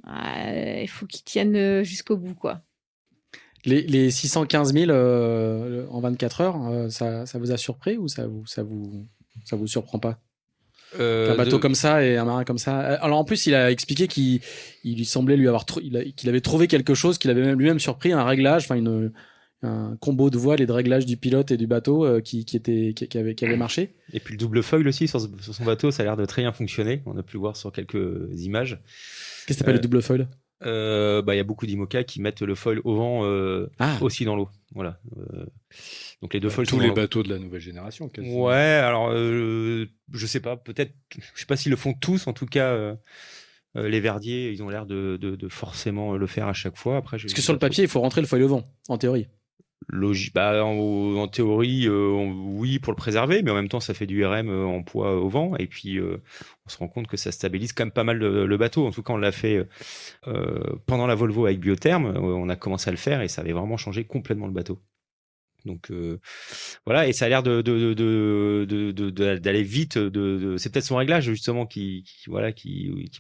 il faut qu'il tienne jusqu'au bout, quoi. Les 615 000 en 24 heures, ça vous a surpris ou ça vous surprend pas? Un bateau comme ça et un marin comme ça. Alors en plus, il a expliqué qu'il lui semblait qu'il avait trouvé quelque chose, qu'il avait même lui-même surpris, un réglage, enfin un combo de voile et de réglage du pilote et du bateau qui avait marché. Et puis le double foil aussi sur son bateau, ça a l'air de très bien fonctionner. On a pu le voir sur quelques images. Qu'est-ce que t'appelles le double foil? Y a beaucoup d'IMOCA qui mettent le foil au vent aussi dans l'eau. Voilà. Donc les deux foils tous les bateaux de la nouvelle génération. Quasiment. Ouais, alors je sais pas, peut-être, je sais pas s'ils le font tous. En tout cas, les Verdiers, ils ont l'air de forcément le faire à chaque fois. Après, parce que sur le papier, il faut rentrer le foil au vent, en théorie. En théorie, oui, pour le préserver, mais en même temps, ça fait du RM en poids au vent. Et puis, on se rend compte que ça stabilise quand même pas mal le bateau. En tout cas, on l'a fait pendant la Volvo avec Biotherm. On a commencé à le faire et ça avait vraiment changé complètement le bateau. Donc voilà, et ça a l'air d'aller vite. C'est peut-être son réglage justement qui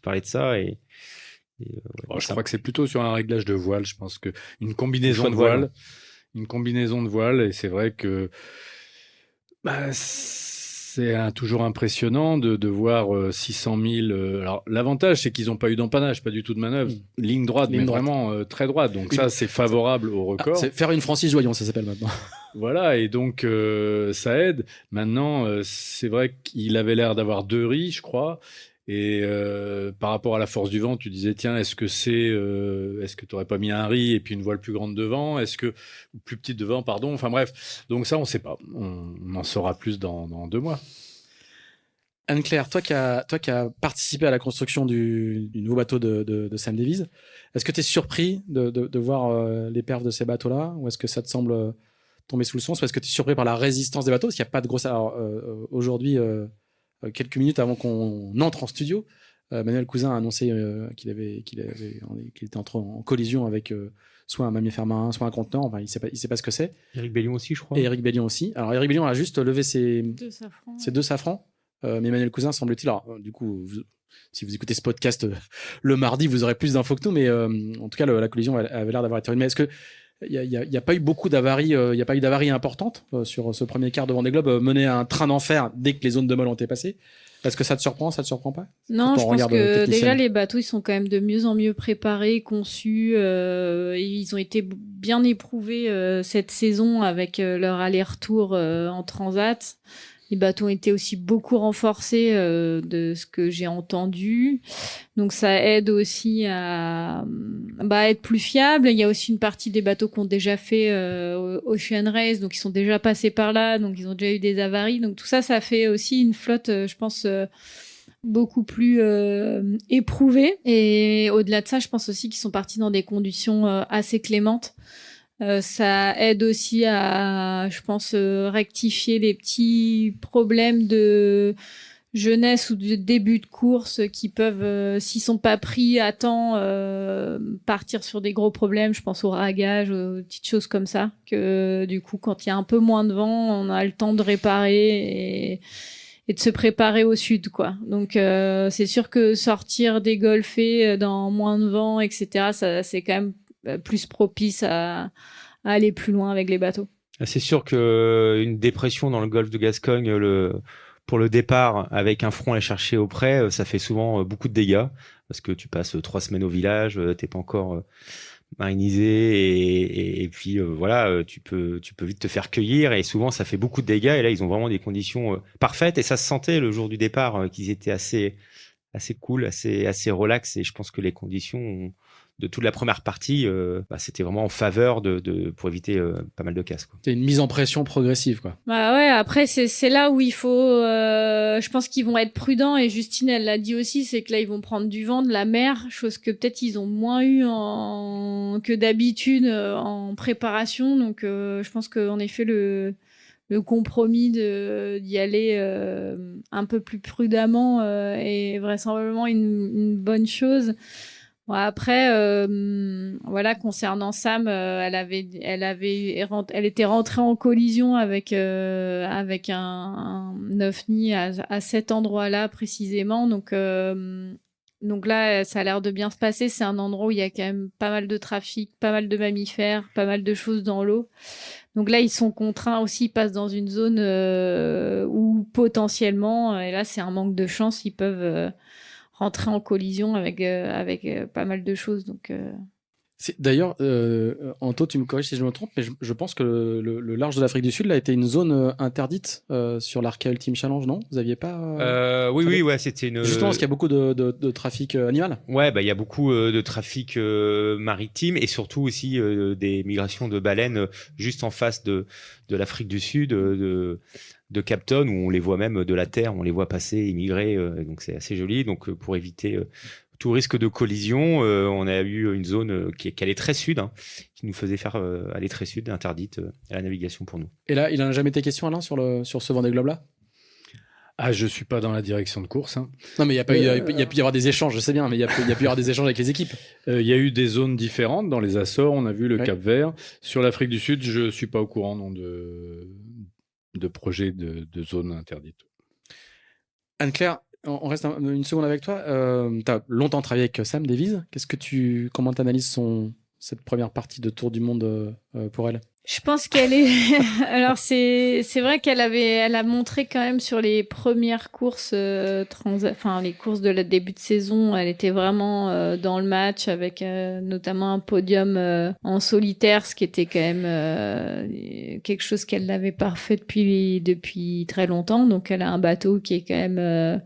parlait de ça. Je crois que c'est plutôt sur un réglage de voile. Je pense que une combinaison de voile. voile. Une combinaison de voiles, et c'est vrai que c'est toujours impressionnant de voir 600 000. Alors, l'avantage, c'est qu'ils n'ont pas eu d'empannage, pas du tout de manœuvre. Ligne droite, mais vraiment très droite. Donc, ça, c'est favorable au record. C'est faire une Francis Joyon, ça s'appelle maintenant. Voilà, et donc, ça aide. Maintenant, c'est vrai qu'il avait l'air d'avoir 2 riz, je crois. Et par rapport à la force du vent, tu disais, tiens, est-ce que tu n'aurais pas mis un riz et puis une voile plus grande devant, ou plus petite devant, pardon. Enfin bref, donc ça, on ne sait pas. On en saura plus dans 2 mois. Anne-Claire, toi qui as participé à la construction du nouveau bateau de Sam Davies, est-ce que tu es surpris de voir les perfs de ces bateaux-là, ou est-ce que ça te semble tomber sous le sens, ou est-ce que tu es surpris par la résistance des bateaux, parce qu'il n'y a pas de grosse... Alors, aujourd'hui... quelques minutes avant qu'on entre en studio, Manuel Cousin a annoncé qu'il était en collision avec soit un mammifère marin, soit un conteneur. Enfin, il sait pas ce que c'est. Éric Bellion aussi, je crois. Et Éric Bellion aussi. Alors, Éric Bellion a juste levé ses 2 safrans. Mais Manuel Cousin, semble-t-il... Alors, du coup, si vous écoutez ce podcast le mardi, vous aurez plus d'infos que nous. Mais en tout cas, la collision avait l'air d'avoir été... Mais est-ce que il n'y a pas eu beaucoup d'avaries, il n'y a pas eu d'avaries importantes sur ce premier quart de Vendée Globe, mené à un train d'enfer dès que les zones de molle ont été passées. Est-ce que ça te surprend pas? Non, je pense que déjà les bateaux ils sont quand même de mieux en mieux préparés, conçus, et ils ont été bien éprouvés cette saison avec leur aller-retour en transat. Les bateaux ont été aussi beaucoup renforcés de ce que j'ai entendu. Donc ça aide aussi à être plus fiable. Il y a aussi une partie des bateaux qui ont déjà fait Ocean Race, donc ils sont déjà passés par là, donc ils ont déjà eu des avaries. Donc tout ça, ça fait aussi une flotte, je pense, beaucoup plus éprouvée. Et au-delà de ça, je pense aussi qu'ils sont partis dans des conditions assez clémentes. Ça aide aussi à, je pense, rectifier les petits problèmes de jeunesse ou de début de course qui peuvent, s'ils sont pas pris à temps, partir sur des gros problèmes. Je pense au ragage, aux petites choses comme ça. Que du coup, quand il y a un peu moins de vent, on a le temps de réparer et de se préparer au sud, quoi. Donc, c'est sûr que sortir dégolfé dans moins de vent, etc., ça, c'est quand même plus propice à aller plus loin avec les bateaux. C'est sûr qu'une dépression dans le golfe de Gascogne, pour le départ, avec un front à aller chercher auprès, ça fait souvent beaucoup de dégâts, parce que tu passes 3 semaines au village, t'es pas encore marinisé, et puis voilà, tu peux vite te faire cueillir, et souvent ça fait beaucoup de dégâts, et là ils ont vraiment des conditions parfaites, et ça se sentait le jour du départ qu'ils étaient assez cool, assez relax, et je pense que les conditions de toute la première partie, c'était vraiment en faveur pour éviter pas mal de casses, quoi. C'est une mise en pression progressive, quoi. Bah ouais, après c'est là où il faut, je pense qu'ils vont être prudents, et Justine elle l'a dit aussi, c'est que là ils vont prendre du vent, de la mer, chose que peut-être ils ont moins eu que d'habitude en préparation, donc je pense qu'en effet le compromis d'y aller un peu plus prudemment est vraisemblablement une bonne chose. Bon, après, voilà, concernant Sam, elle était rentrée en collision avec un ovni à cet endroit-là précisément. Donc là, ça a l'air de bien se passer. C'est un endroit où il y a quand même pas mal de trafic, pas mal de mammifères, pas mal de choses dans l'eau. Donc là, ils sont contraints aussi, ils passent dans une zone où potentiellement, et là c'est un manque de chance, ils peuvent rentrer en collision avec pas mal de choses. Donc, D'ailleurs, Anto, tu me corriges si je me trompe, mais je pense que le large de l'Afrique du Sud là, a été une zone interdite sur l'Arca Ultime Challenge, non? Vous aviez pas Oui, ouais, c'était une... Justement, parce qu'il y a beaucoup de trafic animal. Ouais, il y a beaucoup de trafic maritime, et surtout aussi des migrations de baleines juste en face de l'Afrique du Sud, Capton où on les voit même de la terre, on les voit passer, immigrer, donc c'est assez joli. Donc pour éviter tout risque de collision, on a eu une zone qui allait très sud, hein, qui nous faisait faire aller très sud, interdite à la navigation pour nous. Et là, il n'en a jamais été question, Alain, sur ce Vendée Globe-là? Ah, je suis pas dans la direction de course, hein. Non, mais il y a pu y avoir des échanges, je sais bien, mais il y a pu y avoir des échanges avec les équipes. Il y a eu des zones différentes. Dans les Açores, on a vu le Ouais. Cap-Vert. Sur l'Afrique du Sud, je suis pas au courant non, de projets de zones interdites. Anne-Claire, on reste une seconde avec toi. Tu as longtemps travaillé avec Sam Davies. Comment tu analyses cette première partie de Tour du Monde pour elle? Je pense qu'elle est. Alors c'est vrai elle a montré quand même sur les premières courses enfin les courses de la début de saison, elle était vraiment dans le match avec notamment un podium en solitaire, ce qui était quand même quelque chose qu'elle n'avait pas fait depuis très longtemps. Donc elle a un bateau qui est quand même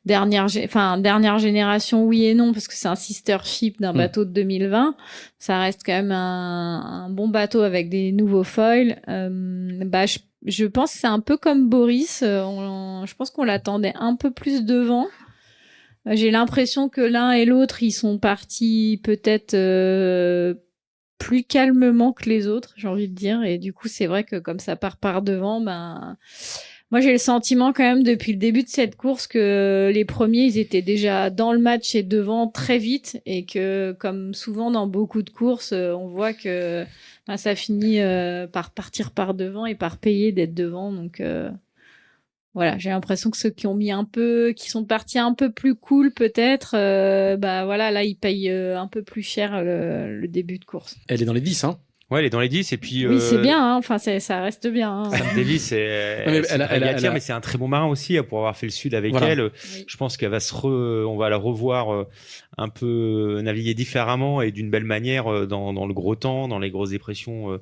dernière génération, oui et non, parce que c'est un sister ship d'un bateau de 2020. Ça reste quand même un bon bateau avec des nouveaux foils. Je pense que c'est un peu comme Boris. Je pense qu'on l'attendait un peu plus devant. J'ai l'impression que l'un et l'autre, ils sont partis peut-être plus calmement que les autres, j'ai envie de dire. Et du coup, c'est vrai que comme ça part par devant, moi, j'ai le sentiment quand même depuis le début de cette course que les premiers, ils étaient déjà dans le match et devant très vite, et que comme souvent dans beaucoup de courses, on voit que ça finit par partir par devant et par payer d'être devant. Donc voilà, j'ai l'impression que ceux qui sont partis un peu plus cool peut-être, voilà, là ils payent un peu plus cher le début de course. Elle est dans les 10, hein. Ouais, elle est dans les 10 et puis. Oui, c'est bien, hein. Enfin, ça reste bien. Hein. Sam Davies, mais c'est un très bon marin aussi pour avoir fait le sud avec elle. Oui. Je pense qu'elle on va la revoir un peu naviguer différemment et d'une belle manière dans le gros temps, dans les grosses dépressions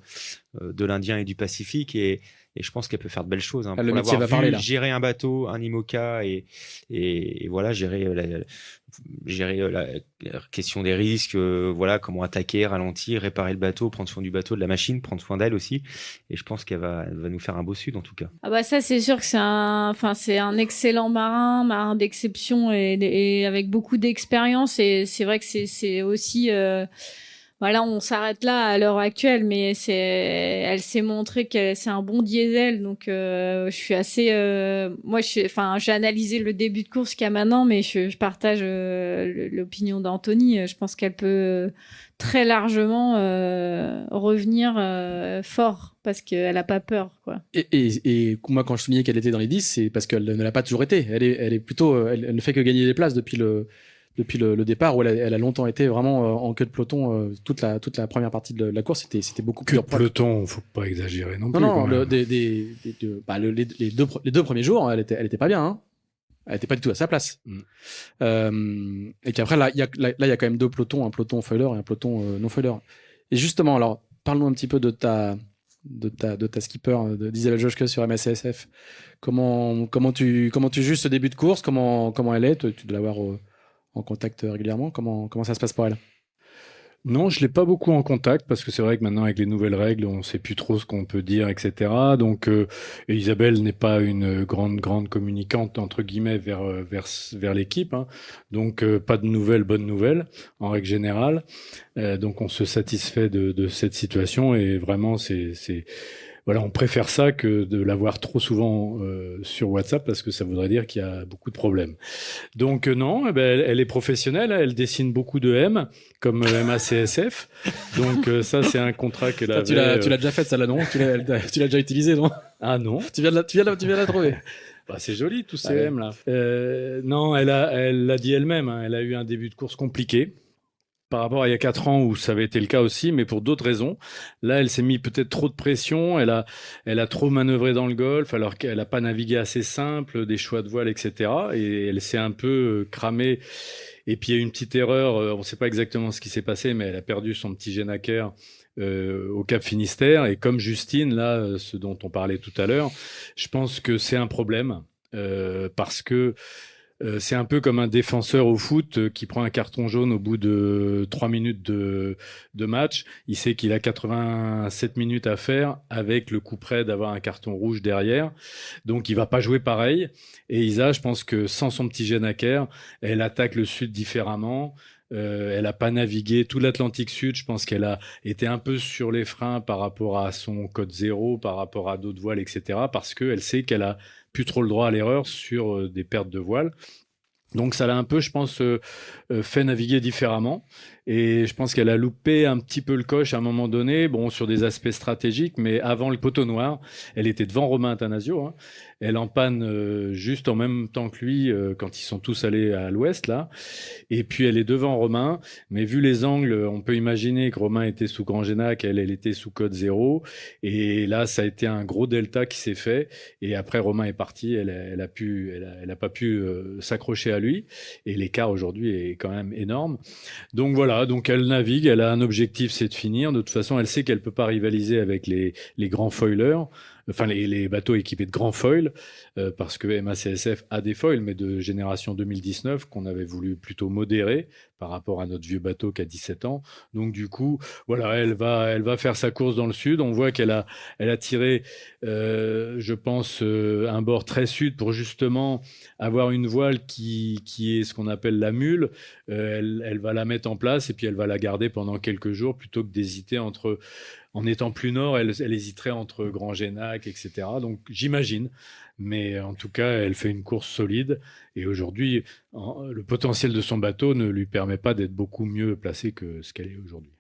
de l'Indien et du Pacifique, et je pense qu'elle peut faire de belles choses. Hein. Pour l'avoir vu gérer un bateau, un IMOCA et voilà, gérer la question des risques, voilà, comment attaquer, ralentir, réparer le bateau, prendre soin du bateau, de la machine, prendre soin d'elle aussi. Et je pense qu'elle va nous faire un beau sud en tout cas. Ah bah ça c'est sûr que c'est un excellent marin d'exception et avec beaucoup d'expérience, et c'est vrai que c'est aussi voilà, on s'arrête là à l'heure actuelle, mais elle s'est montré que c'est un bon diesel, donc je suis assez j'ai analysé le début de course qu'il y a maintenant, mais je partage l'opinion d'Anthony. Je pense qu'elle peut très largement revenir fort parce qu'elle a pas peur, quoi. Et moi, quand je soulignais qu'elle était dans les 10, c'est parce qu'elle ne l'a pas toujours été. Elle est plutôt, elle ne fait que gagner des places depuis le départ, où elle a longtemps été vraiment en queue de peloton. Toute la première partie de la course, c'était beaucoup plus. Queue de peloton, faut pas exagérer non plus. Non, les deux premiers jours, elle était pas bien, hein. Elle était pas du tout à sa place. Et qu'après, là, il y a quand même deux pelotons, un peloton foiler et un peloton non foiler. Et justement, alors, parle-nous un petit peu de ta skipper, d'Isabelle Joschke sur MSCSF. Comment tu juges ce début de course? Comment elle est? Tu dois l'avoir en contact régulièrement. Comment ça se passe pour elle? Non, je l'ai pas beaucoup en contact parce que c'est vrai que maintenant avec les nouvelles règles, on sait plus trop ce qu'on peut dire, etc. Donc Isabelle n'est pas une grande communicante entre guillemets vers l'équipe, hein. Donc pas de bonnes nouvelles en règle générale. Donc on se satisfait de cette situation et vraiment voilà, on préfère ça que de l'avoir trop souvent sur WhatsApp parce que ça voudrait dire qu'il y a beaucoup de problèmes. Donc non, elle est professionnelle, elle dessine beaucoup de M comme MACSF. Donc ça c'est un contrat qu'elle a. Tu l'as déjà fait ça là, non? Tu l'as déjà utilisé, non? Ah non. Tu viens de la trouver. Bah, c'est joli tous ces M là. Non, elle l'a dit elle-même, hein, elle a eu un début de course compliqué. Par rapport à il y a 4 ans où ça avait été le cas aussi, mais pour d'autres raisons. Là, elle s'est mis peut-être trop de pression, elle a trop manœuvré dans le golfe, alors qu'elle n'a pas navigué assez simple, des choix de voile, etc. Et elle s'est un peu cramée. Et puis il y a eu une petite erreur, on ne sait pas exactement ce qui s'est passé, mais elle a perdu son petit Genaker au Cap Finistère. Et comme Justine, là, ce dont on parlait tout à l'heure, je pense que c'est un problème parce que c'est un peu comme un défenseur au foot qui prend un carton jaune au bout de 3 minutes de match. Il sait qu'il a 87 minutes à faire avec le coup près d'avoir un carton rouge derrière. Donc, il va pas jouer pareil. Et Isa, je pense que sans son petit Jenaker, elle attaque le Sud différemment. Elle a pas navigué tout l'Atlantique Sud. Je pense qu'elle a été un peu sur les freins par rapport à son code zéro, par rapport à d'autres voiles, etc. Parce qu'elle sait qu'elle a plus trop le droit à l'erreur sur des pertes de voile. Donc ça l'a un peu, je pense, fait naviguer différemment. Et je pense qu'elle a loupé un petit peu le coche à un moment donné, bon, sur des aspects stratégiques, mais avant le poteau noir, elle était devant Romain Attanasio. Hein. Elle en panne juste en même temps que lui quand ils sont tous allés à l'ouest, là. Et puis elle est devant Romain, mais vu les angles, on peut imaginer que Romain était sous Grand Génac, elle était sous code 0. Et là, ça a été un gros delta qui s'est fait. Et après, Romain est parti, elle a pas pu s'accrocher à lui. Et l'écart aujourd'hui est quand même énorme. Donc voilà, donc elle navigue, elle a un objectif, c'est de finir. De toute façon, elle sait qu'elle peut pas rivaliser avec les grands foilers, enfin les bateaux équipés de grands foils, parce que MACSF a des foils, mais de génération 2019 qu'on avait voulu plutôt modérer par rapport à notre vieux bateau qui a 17 ans. Donc du coup, voilà, elle va faire sa course dans le sud. On voit qu'elle a tiré, je pense, un bord très sud pour justement avoir une voile qui est ce qu'on appelle la mule. Elle va la mettre en place et puis elle va la garder pendant quelques jours plutôt que d'hésiter en étant plus nord, elle hésiterait entre Grand Génac, etc. Donc j'imagine, mais en tout cas, elle fait une course solide et aujourd'hui, le potentiel de son bateau ne lui permet pas d'être beaucoup mieux placée que ce qu'elle est aujourd'hui.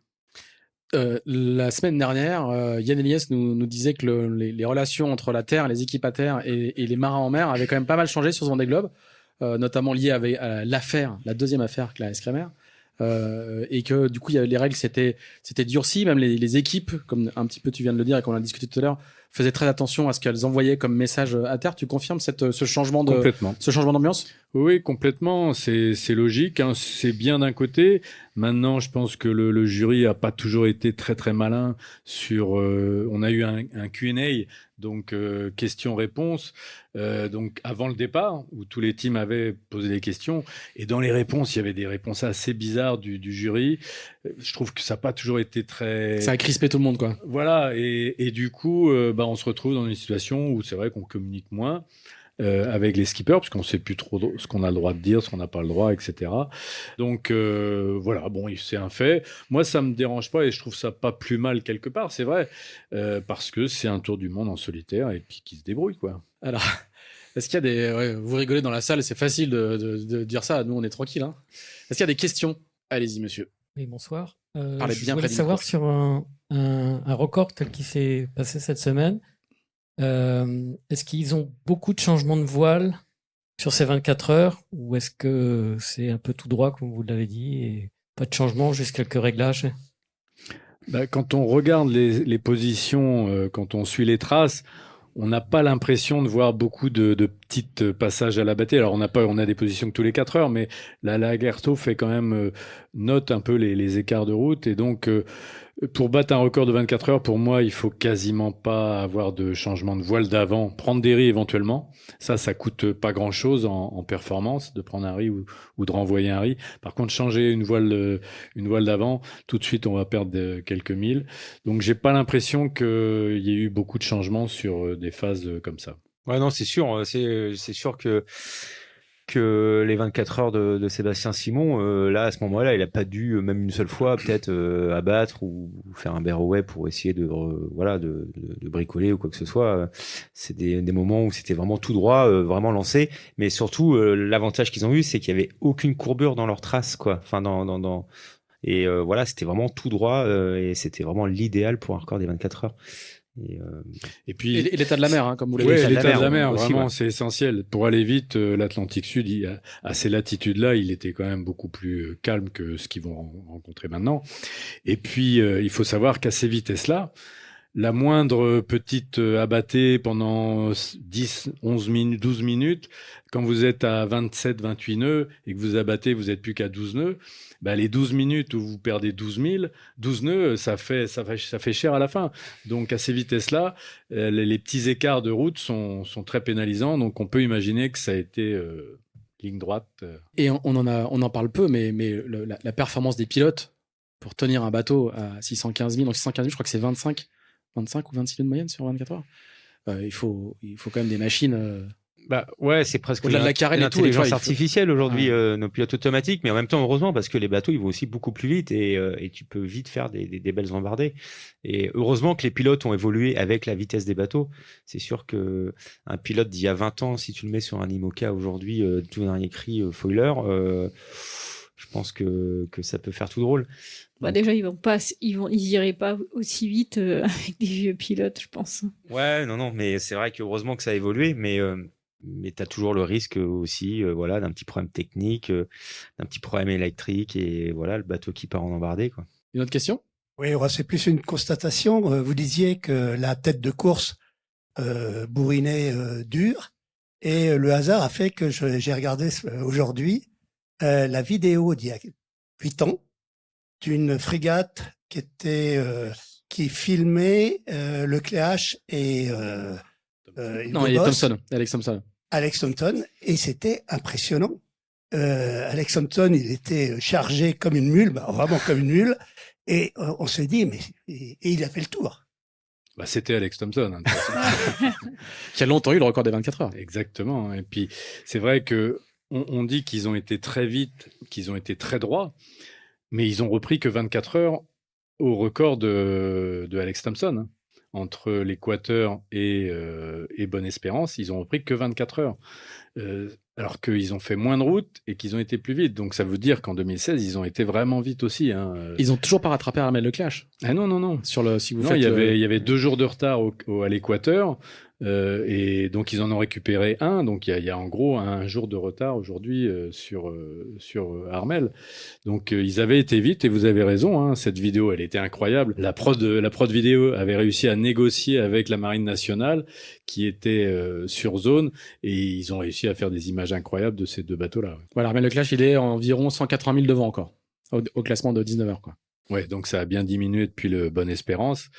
La semaine dernière, Yann Eliès nous disait que les relations entre la Terre, les équipes à terre et les marins en mer avaient quand même pas mal changé sur ce Vendée Globe, notamment lié à l'affaire, la deuxième affaire que la Escremer. Et que du coup les règles s'étaient durcies, même les équipes, comme un petit peu tu viens de le dire et qu'on a discuté tout à l'heure, faisaient très attention à ce qu'elles envoyaient comme message à terre. Tu confirmes ce changement d'ambiance? Oui, complètement. C'est logique. Hein. C'est bien d'un côté. Maintenant, je pense que le jury a pas toujours été très très malin sur. On a eu un Q&A, donc questions-réponses. Donc avant le départ, où tous les teams avaient posé des questions, et dans les réponses, il y avait des réponses assez bizarres du jury. Je trouve que ça n'a pas toujours été très. Ça a crispé tout le monde, quoi. Voilà, et du coup, on se retrouve dans une situation où c'est vrai qu'on communique moins. Avec les skippers, parce qu'on ne sait plus trop ce qu'on a le droit de dire, ce qu'on n'a pas le droit, etc. Donc voilà, bon, c'est un fait. Moi, ça me dérange pas et je trouve ça pas plus mal quelque part, c'est vrai, parce que c'est un tour du monde en solitaire et puis qui se débrouille, quoi. Alors, est-ce qu'il y a vous rigolez dans la salle, c'est facile de dire ça, nous on est tranquille. Hein. Est-ce qu'il y a des questions? Allez-y, monsieur. Oui, bonsoir. Je voulais savoir sur un record tel qu'il s'est passé cette semaine. Est-ce qu'ils ont beaucoup de changements de voile sur ces 24 heures ou est-ce que c'est un peu tout droit comme vous l'avez dit et pas de changement, juste quelques réglages? Quand on regarde les positions, quand on suit les traces, on n'a pas l'impression de voir beaucoup de petits passages à la bâtée. Alors on a des positions que tous les 4 heures, mais la Lagertho fait quand même note un peu les écarts de route et donc pour battre un record de 24 heures, pour moi, il faut quasiment pas avoir de changement de voile d'avant. Prendre des riz éventuellement. Ça coûte pas grand chose en performance de prendre un riz ou de renvoyer un riz. Par contre, changer une voile d'avant, tout de suite, on va perdre quelques milles. Donc, j'ai pas l'impression qu'il y ait eu beaucoup de changements sur des phases comme ça. Ouais, non, c'est sûr. C'est sûr que les 24 heures de Sébastien Simon, là, à ce moment-là, il a pas dû, même une seule fois, peut-être abattre ou faire un barroway pour essayer de bricoler ou quoi que ce soit. C'est des moments où c'était vraiment tout droit, vraiment lancé. Mais surtout, l'avantage qu'ils ont eu, c'est qu'il y avait aucune courbure dans leur trace, quoi. Enfin, et voilà, c'était vraiment tout droit et c'était vraiment l'idéal pour un record des 24 heures. Et puis et l'état de la mer, hein, comme vous l'avez dit. dit. L'état de la mer, aussi, vraiment, ouais. c'est essentiel. Pour aller vite, l'Atlantique Sud, à ces latitudes-là, il était quand même beaucoup plus calme que ce qu'ils vont rencontrer maintenant. Et puis, il faut savoir qu'à ces vitesses-là, la moindre petite abattée pendant 10, 11 minutes, 12 minutes, quand vous êtes à 27, 28 nœuds et que vous abattez, vous n'êtes plus qu'à 12 nœuds, les 12 minutes où vous perdez 12 nœuds, ça fait cher à la fin. Donc, à ces vitesses-là, les petits écarts de route sont très pénalisants. Donc, on peut imaginer que ça a été ligne droite. Et on en parle peu, mais la performance des pilotes pour tenir un bateau à 615 000, donc 615 000, je crois que c'est 25 ou 26 000 de moyenne sur 24 heures. Il faut quand même des machines. Bah ouais, c'est presque Au-delà de la carène et tout, l'intelligence il faut- artificielle aujourd'hui, nos pilotes automatiques, mais en même temps heureusement parce que les bateaux ils vont aussi beaucoup plus vite et tu peux vite faire des belles embardées. Et heureusement que les pilotes ont évolué avec la vitesse des bateaux. C'est sûr que un pilote d'il y a 20 ans, si tu le mets sur un IMOCA aujourd'hui, tout dernier cri foiler, je pense que ça peut faire tout drôle. Bah déjà, ils iraient pas aussi vite avec des vieux pilotes, je pense. Ouais, non, mais c'est vrai que heureusement que ça a évolué, mais tu as toujours le risque aussi voilà, d'un petit problème technique, d'un petit problème électrique et voilà, le bateau qui part en embardée, quoi. Une autre question? Oui, c'est plus une constatation. Vous disiez que la tête de course bourrinait dur et le hasard a fait que j'ai regardé aujourd'hui la vidéo d'il y a 8 ans d'une frégate qui filmait Lecléache et Non, il y a Alex Thompson. Alex Thompson, et c'était impressionnant. Alex Thompson, il était chargé comme une mule, vraiment comme une mule, et on se dit, mais et il a fait le tour. Bah, c'était Alex Thompson, hein, de toute façon. Qui a longtemps eu le record des 24 heures. Exactement. Et puis, c'est vrai que on dit qu'ils ont été très vite, qu'ils ont été très droits, mais ils ont repris que 24 heures au record de Alex Thompson. Hein. Entre l'Équateur et Bonne-Espérance, ils ont repris que 24 heures. Alors qu'ils ont fait moins de route et qu'ils ont été plus vite. Donc ça veut dire qu'en 2016, ils ont été vraiment vite aussi. Hein. Ils ont toujours pas rattrapé Armel Lecléache. Ah non. Si vous Non, faites il y avait 2 jours de retard à l'Équateur. Et donc ils en ont récupéré un. Donc il y a en gros un jour de retard aujourd'hui sur Armel. Donc ils avaient été vite et vous avez raison. Hein, cette vidéo, elle était incroyable. La prod vidéo avait réussi à négocier avec la Marine nationale qui était sur zone et ils ont réussi à faire des images incroyables de ces 2 bateaux-là. Ouais. Voilà, Armel Lecléache, il est environ 180 000 devant encore au classement de 19 heures, quoi. Ouais, donc ça a bien diminué depuis le Bonne-Espérance,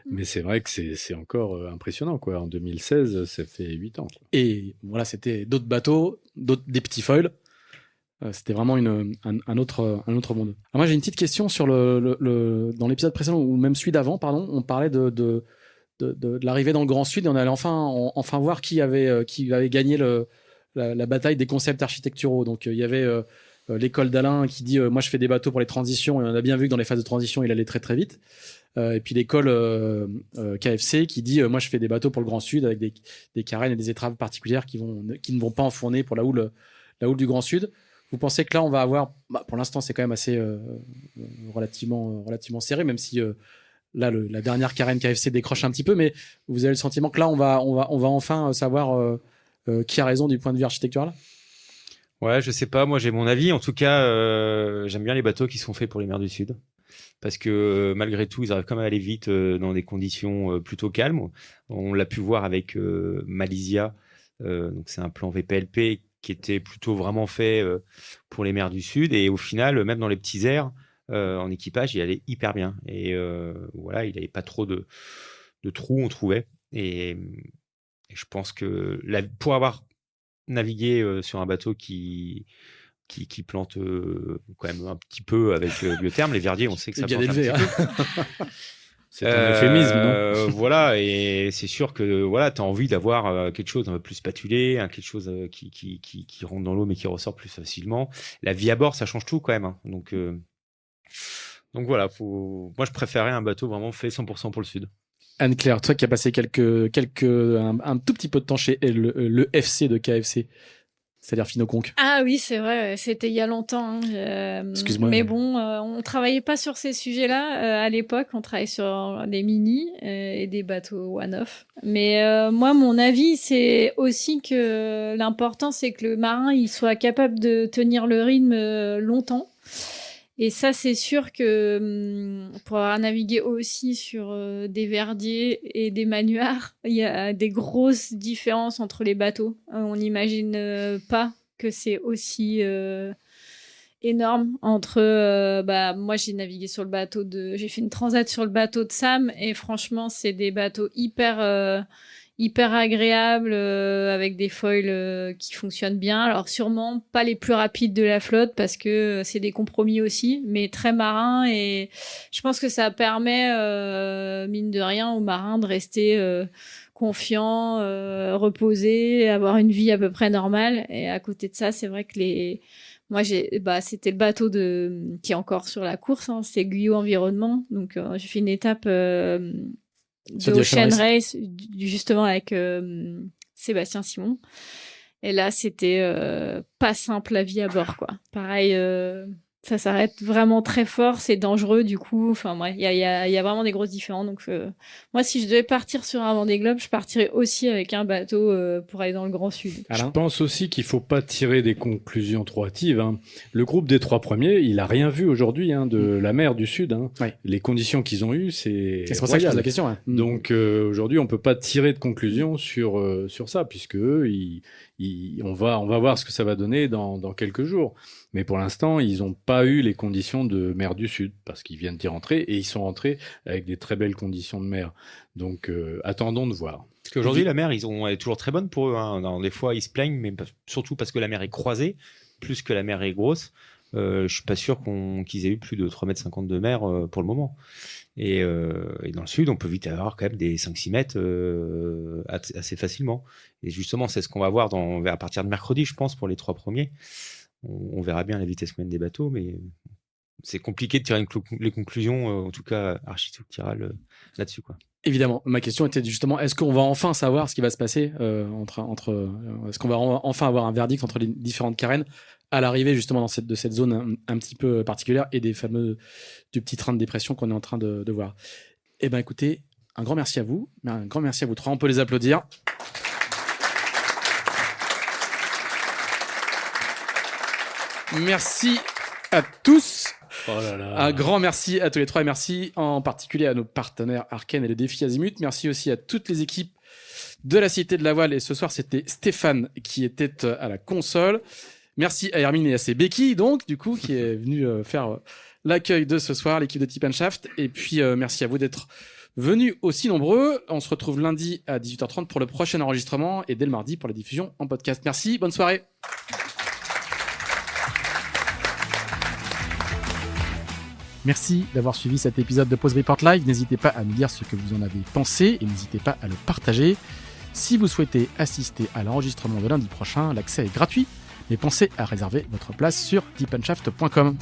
mais c'est vrai que c'est encore impressionnant, quoi. En 2016, ça fait 8 ans. Quoi. Et voilà, c'était d'autres bateaux, des petits foils. C'était vraiment un autre monde. Alors moi, j'ai une petite question sur dans l'épisode précédent, ou même celui d'avant, pardon, on parlait de l'arrivée dans le Grand Sud et on allait enfin voir qui avait gagné la bataille des concepts architecturaux. Donc, il y avait l'école d'Alain qui dit moi je fais des bateaux pour les transitions, et on a bien vu que dans les phases de transition il allait très très vite, et puis l'école KFC qui dit moi je fais des bateaux pour le Grand Sud avec des carènes et des étraves particulières qui ne vont pas enfourner pour la houle du Grand Sud. Vous pensez que là on va avoir, pour l'instant c'est quand même assez relativement serré, même si là la dernière carène KFC décroche un petit peu, mais vous avez le sentiment que là on va enfin savoir qui a raison du point de vue architectural? Ouais, je sais pas, moi j'ai mon avis. En tout cas, j'aime bien les bateaux qui sont faits pour les mers du Sud. Parce que malgré tout, ils arrivent quand même à aller vite dans des conditions plutôt calmes. On l'a pu voir avec Malaysia. Donc c'est un plan VPLP qui était plutôt vraiment fait pour les mers du Sud. Et au final, même dans les petits airs, en équipage, il allait hyper bien. Et voilà, il n'avait pas trop de trous, on trouvait. Et je pense que pour avoir naviguer sur un bateau qui plante quand même un petit peu avec le bioterme, les verdiers, on sait que ça plante un petit peu. C'est un euphémisme, non? Voilà, et c'est sûr que voilà, tu as envie d'avoir quelque chose d'un peu plus spatulé, quelque chose qui rentre dans l'eau mais qui ressort plus facilement. La vie à bord, ça change tout quand même. Hein. Donc voilà, moi je préférais un bateau vraiment fait 100% pour le Sud. Anne-Claire, toi qui as passé un tout petit peu de temps chez le FC de KFC, c'est-à-dire Finoconc. Ah oui, c'est vrai, c'était il y a longtemps. Excuse-moi. Mais bon, on travaillait pas sur ces sujets-là à l'époque. On travaillait sur des mini et des bateaux one-off. Mais moi, mon avis, c'est aussi que l'important, c'est que le marin, il soit capable de tenir le rythme longtemps. Et ça, c'est sûr que pour avoir navigué aussi sur des verdiers et des manuards, il y a des grosses différences entre les bateaux. On n'imagine pas que c'est aussi énorme entre... moi, j'ai navigué sur le bateau j'ai fait une transat sur le bateau de Sam et franchement, c'est des bateaux hyper hyper agréable avec des foils qui fonctionnent bien. Alors sûrement pas les plus rapides de la flotte parce que c'est des compromis aussi, mais très marins et je pense que ça permet mine de rien aux marins de rester confiants, reposés, avoir une vie à peu près normale. Et à côté de ça, c'est vrai que moi c'était le bateau qui est encore sur la course, hein, c'est Guyot Environnement. Donc j'ai fait une étape de Ocean Race, justement avec Sébastien Simon. Et là, c'était pas simple la vie à bord, quoi. Pareil, ça s'arrête vraiment très fort, c'est dangereux du coup. Enfin, ouais, il y a vraiment des grosses différences. Donc, moi, si je devais partir sur un Vendée Globe, je partirais aussi avec un bateau pour aller dans le Grand Sud. Je pense aussi qu'il faut pas tirer des conclusions trop hâtives. Hein. Le groupe des 3 premiers, il a rien vu aujourd'hui de la mer du Sud. Hein. Ouais. Les conditions qu'ils ont eues, c'est pour ça que je pose la question. Ouais. Donc aujourd'hui, on peut pas tirer de conclusions sur ça, puisque on va voir ce que ça va donner dans quelques jours. Mais pour l'instant, ils n'ont pas eu les conditions de mer du Sud, parce qu'ils viennent d'y rentrer, et ils sont rentrés avec des très belles conditions de mer. Donc, attendons de voir. Parce qu'aujourd'hui, la mer, elle est toujours très bonne pour eux. Hein. Des fois, ils se plaignent, mais surtout parce que la mer est croisée, plus que la mer est grosse. Je suis pas sûr qu'ils aient eu plus de 3,50 m de mer pour le moment. Et dans le Sud, on peut vite avoir quand même des 5-6 mètres assez facilement. Et justement, c'est ce qu'on va voir à partir de mercredi, je pense, pour les 3 premiers. On verra bien la vitesse moyenne des bateaux, mais c'est compliqué de tirer les conclusions, en tout cas architecturales là-dessus, quoi. Évidemment, ma question était justement, est-ce qu'on va enfin savoir ce qui va se passer est-ce qu'on va enfin avoir un verdict entre les différentes carènes à l'arrivée justement de cette zone un petit peu particulière et du petit train de dépression qu'on est en train de voir. Eh ben écoutez, un grand merci à vous 3, on peut les applaudir. Merci à tous. Oh là là. Un grand merci à tous les 3 et merci en particulier à nos partenaires Arken et le Défi Azimut. Merci aussi à toutes les équipes de la Cité de la Voile. Et ce soir, c'était Stéphane qui était à la console. Merci à Hermine et à ses béquilles, donc, du coup, qui est venu faire l'accueil de ce soir, l'équipe de Tip & Shaft. Et puis, merci à vous d'être venus aussi nombreux. On se retrouve lundi à 18h30 pour le prochain enregistrement et dès le mardi pour la diffusion en podcast. Merci, bonne soirée. Merci d'avoir suivi cet épisode de Pause Report Live. N'hésitez pas à nous dire ce que vous en avez pensé et n'hésitez pas à le partager. Si vous souhaitez assister à l'enregistrement de lundi prochain, l'accès est gratuit, mais pensez à réserver votre place sur deepandshaft.com.